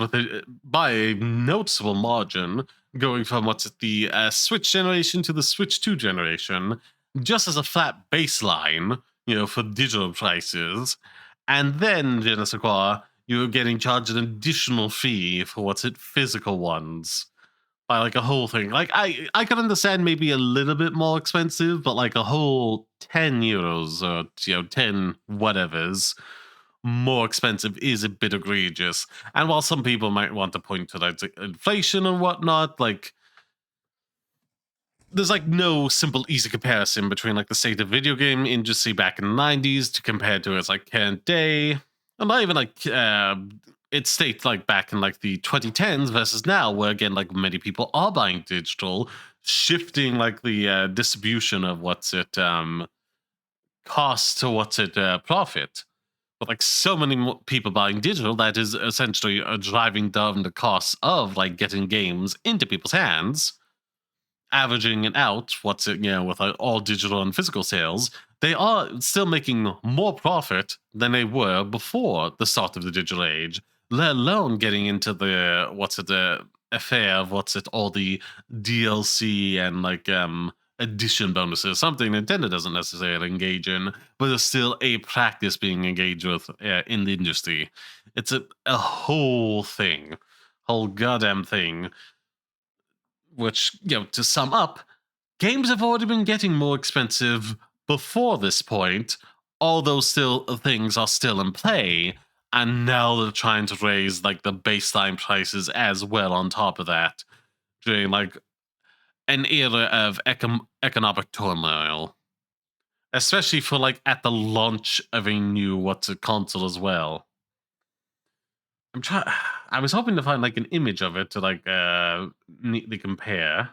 by a noticeable margin, going from what's it, the Switch generation to the Switch 2 generation, just as a flat baseline, you know, for digital prices. And then, je ne sais quoi, you're getting charged an additional fee for what's it, physical ones. By like a whole thing. Like I could understand maybe a little bit more expensive, but like a whole 10 euros or, you know, 10 whatevers more expensive is a bit egregious. And while some people might want to point to like inflation and whatnot, like there's like no simple easy comparison between like the state of video game industry back in the 90s to compare to its like current day, and not even like it states like back in like the 2010s versus now, where again like many people are buying digital, shifting like the distribution of what's it cost to what's it profit. But like so many more people buying digital, that is essentially driving down the costs of like getting games into people's hands, averaging it out, what's it, you know, with all digital and physical sales, they are still making more profit than they were before the start of the digital age, let alone getting into the, what's it, the affair of what's it, all the DLC and like addition bonuses, something Nintendo doesn't necessarily engage in, but it's still a practice being engaged with in the industry. It's a whole thing, whole goddamn thing, which, you know, to sum up, games have already been getting more expensive before this point, although still things are still in play, and now they're trying to raise like the baseline prices as well on top of that during like an era of economic turmoil, especially for like at the launch of a new console as well. I was hoping to find like an image of it to like neatly compare.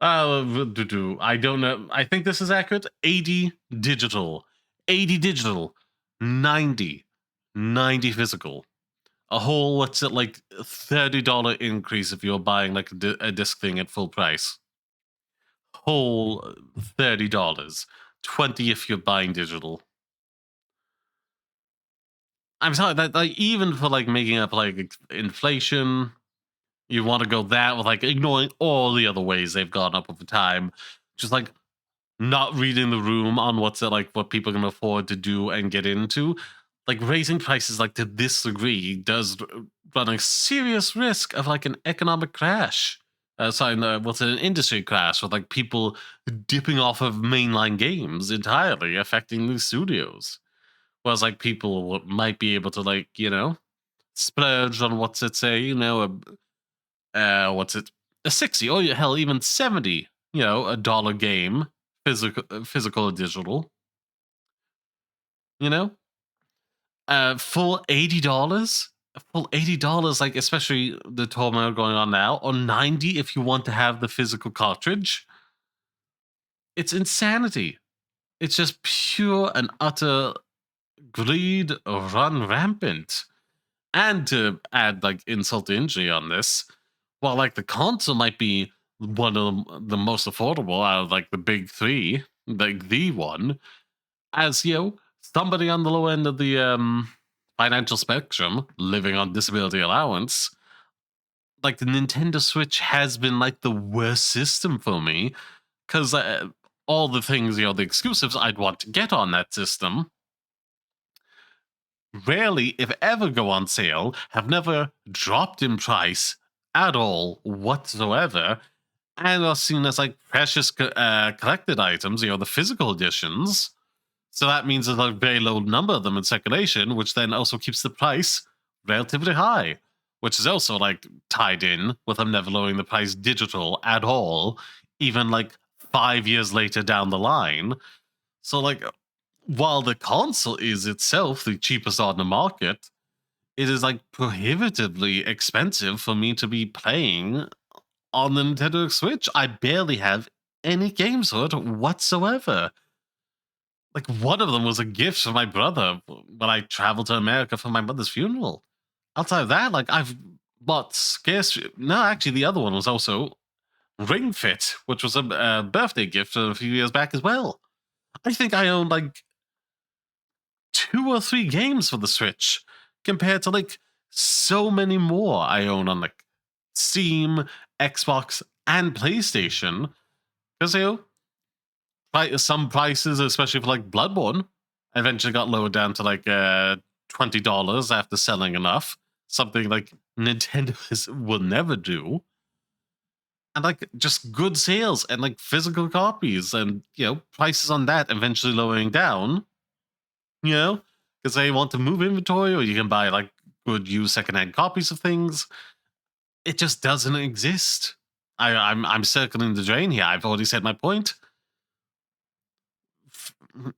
I don't know. I think this is accurate. 80 digital, 90 physical. A whole, what's it, like $30 increase if you're buying like a disc thing at full price. Whole $30. 20 if you're buying digital. I'm sorry, that like even for like making up like inflation, you want to go that with like ignoring all the other ways they've gone up over time, just like not reading the room on what people can afford to do and get into. Like raising prices like to this degree does run a serious risk of like an economic crash. An industry crash with like people dipping off of mainline games entirely, affecting the studios. Whereas like people might be able to like, splurge on a 60 or hell even 70, a dollar game, physical or digital. Full $80? Full $80, like especially the turmoil going on now, or 90 if you want to have the physical cartridge. It's insanity. It's just pure and utter greed run rampant. And to add like insult to injury on this, while like the console might be one of the most affordable out of like the big three, like the one, as somebody on the low end of the financial spectrum, living on disability allowance, like the Nintendo Switch has been like the worst system for me, because all the things, the exclusives I'd want to get on that system rarely, if ever, go on sale, have never dropped in price at all whatsoever, and are seen as like precious collected items, the physical editions. So that means there's a very low number of them in circulation, which then also keeps the price relatively high, which is also like tied in with them never lowering the price digital at all, even like 5 years later down the line. So like, while the console is itself the cheapest on the market, it is like prohibitively expensive for me to be playing on the Nintendo Switch. I barely have any games for it whatsoever. Like, one of them was a gift for my brother when I traveled to America for my mother's funeral. Outside of that, like, I've bought actually, the other one was also Ring Fit, which was a birthday gift a few years back as well. I think I owned like 2 or 3 games for the Switch, compared to like so many more I own on like Steam, Xbox, and PlayStation. Because some prices, especially for like Bloodborne, eventually got lowered down to like $20 after selling enough. Something like Nintendo will never do. And like just good sales and like physical copies and prices on that eventually lowering down. Because they want to move inventory, or you can buy like good used secondhand copies of things. It just doesn't exist. I'm circling the drain here. I've already said my point.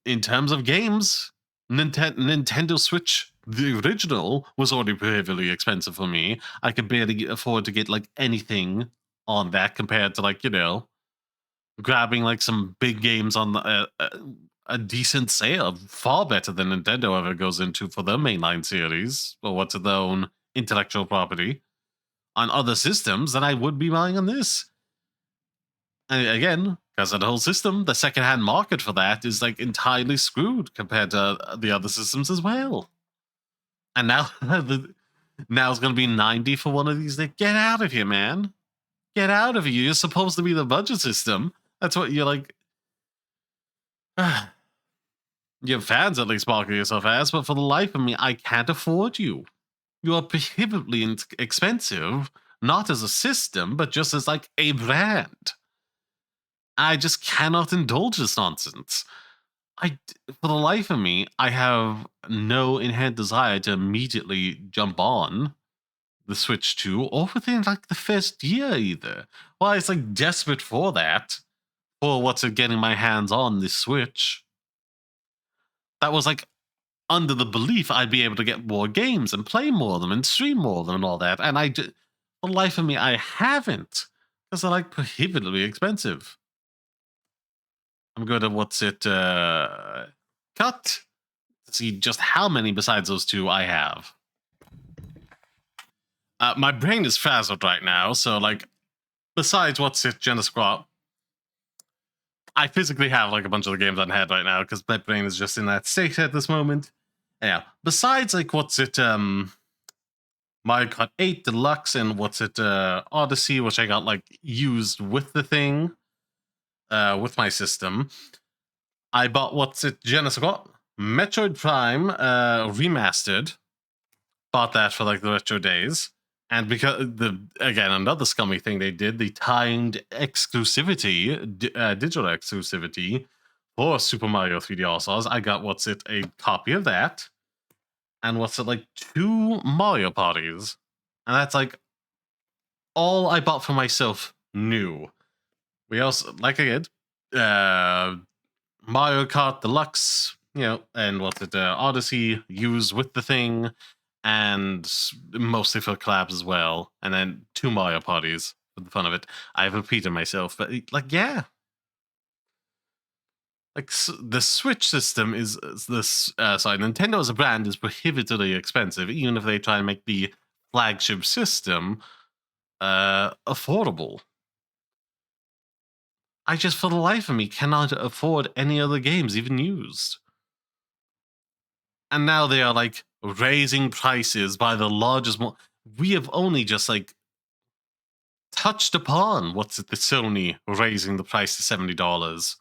In terms of games, Nintendo Switch, the original, was already prohibitively expensive for me. I could barely afford to get like anything on that compared to like grabbing like some big games on a decent sale, far better than Nintendo ever goes into for their mainline series, or what's their own intellectual property on other systems than I would be buying on this. And again, because of the whole system, the secondhand market for that is like entirely screwed compared to the other systems as well. And now, now it's going to be 90 for one of these. Get out of here, man. Get out of here. You're supposed to be the budget system. That's what you're like. Your fans at least market yourself as, but for the life of me, I can't afford you. You are prohibitively expensive not as a system, but just as like a brand. I just cannot indulge this nonsense. For the life of me, I have no inherent desire to immediately jump on the Switch 2 or within like the first year either. Well, I was like desperate for that, for what's it, getting my hands on the Switch. That was like under the belief I'd be able to get more games and play more of them and stream more of them and all that. And for the life of me, I haven't, because they're like prohibitively expensive. I'm going to cut to see just how many besides those two I have. My brain is frazzled right now, so like besides Genesis Squad, I physically have like a bunch of the games on head right now because my brain is just in that state at this moment. Yeah. Besides like Mario Kart 8 Deluxe and Odyssey, which I got like used with the thing, with my system. I bought Genesis Squad, Metroid Prime remastered. Bought that for like the retro days. And because another scummy thing they did, the timed exclusivity, digital exclusivity for Super Mario 3D All-Stars, I got a copy of that, and 2 Mario parties, and that's like all I bought for myself new. We also, like I did, Mario Kart Deluxe, and Odyssey used with the thing. And mostly for collabs as well. And then 2 Mario parties for the fun of it. I've repeated myself, but yeah. Like the Switch system Nintendo as a brand is prohibitively expensive, even if they try and make the flagship system affordable. I just, for the life of me, cannot afford any other games even used. And now they are like raising prices by the largest. We have only just like touched upon the Sony raising the price to $70,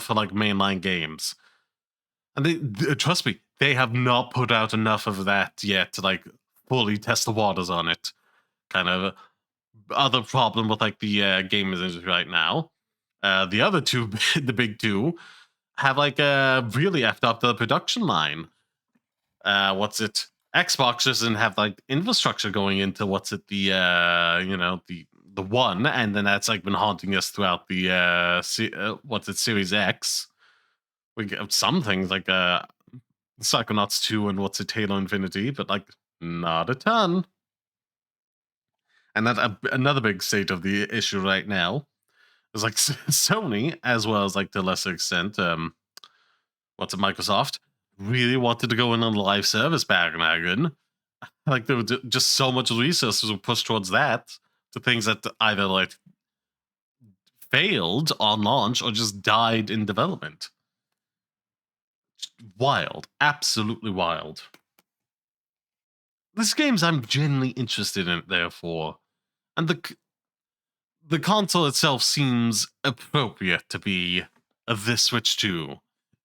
for like mainline games. And they trust me, they have not put out enough of that yet to like fully test the waters on it. Kind of other problem with like the gaming industry right now. The other two, the big two, have like really effed up the production line. Xbox doesn't have like infrastructure going into the one, and then that's like been haunting us throughout the Series X. We get some things like Psychonauts 2 and Halo Infinity, but like not a ton. And that another big state of the issue right now is like Sony, as well as like to a lesser extent, Microsoft, really wanted to go in on the live service bandwagon. Like there was just so much resources were pushed towards that, to things that either like failed on launch or just died in development. Wild, absolutely wild. This game's I'm genuinely interested in it, therefore, and the console itself seems appropriate to be the Switch 2.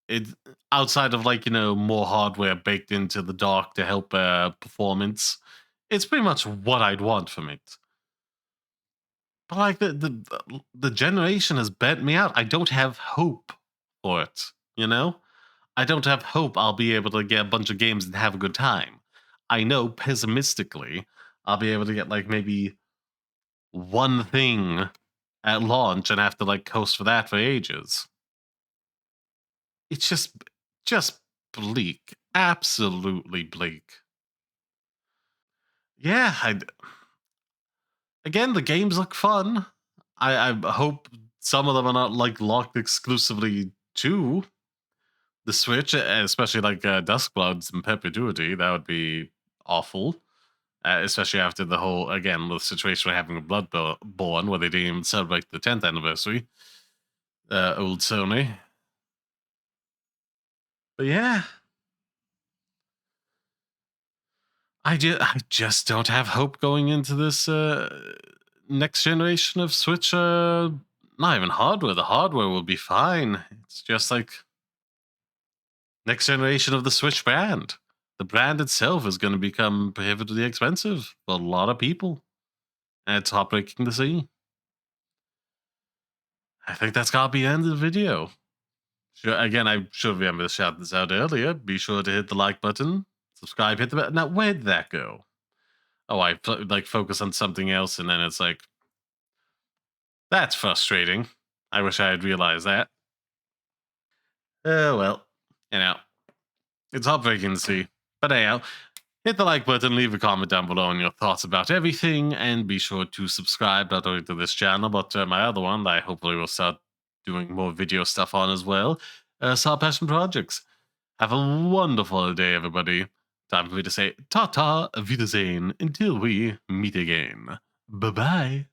It outside of like more hardware baked into the dock to help performance, it's pretty much what I'd want from it. But like the generation has bent me out. I don't have hope for it. I don't have hope I'll be able to get a bunch of games and have a good time. I know pessimistically I'll be able to get like maybe one thing at launch and have to like coast for that for ages. It's just bleak. Absolutely bleak. Yeah, again, the games look fun. I hope some of them are not like locked exclusively to the Switch, especially like Duskbloods in perpetuity. That would be awful. Especially after the whole, again, the situation we're having with Bloodborne, where they didn't even celebrate the 10th anniversary. Old Sony. But yeah, I just don't have hope going into this next generation of Switch. Not even hardware. The hardware will be fine. It's just like next generation of the Switch brand. The brand itself is going to become prohibitively expensive for a lot of people. And it's heartbreaking to see. I think that's got to be the end of the video. Again, I should remember to shout this out earlier. Be sure to hit the like button, subscribe, hit the button. Now, where did that go? Oh, I focus on something else, and then it's like, that's frustrating. I wish I had realized that. Well, it's heartbreaking to see. But anyhow, hit the like button, leave a comment down below on your thoughts about everything, and be sure to subscribe not only to this channel, but to my other one that I hopefully will start doing more video stuff on as well, Saw Passion Projects. Have a wonderful day, everybody. Time for me to say ta-ta, Wiedersehen, until we meet again. Bye-bye.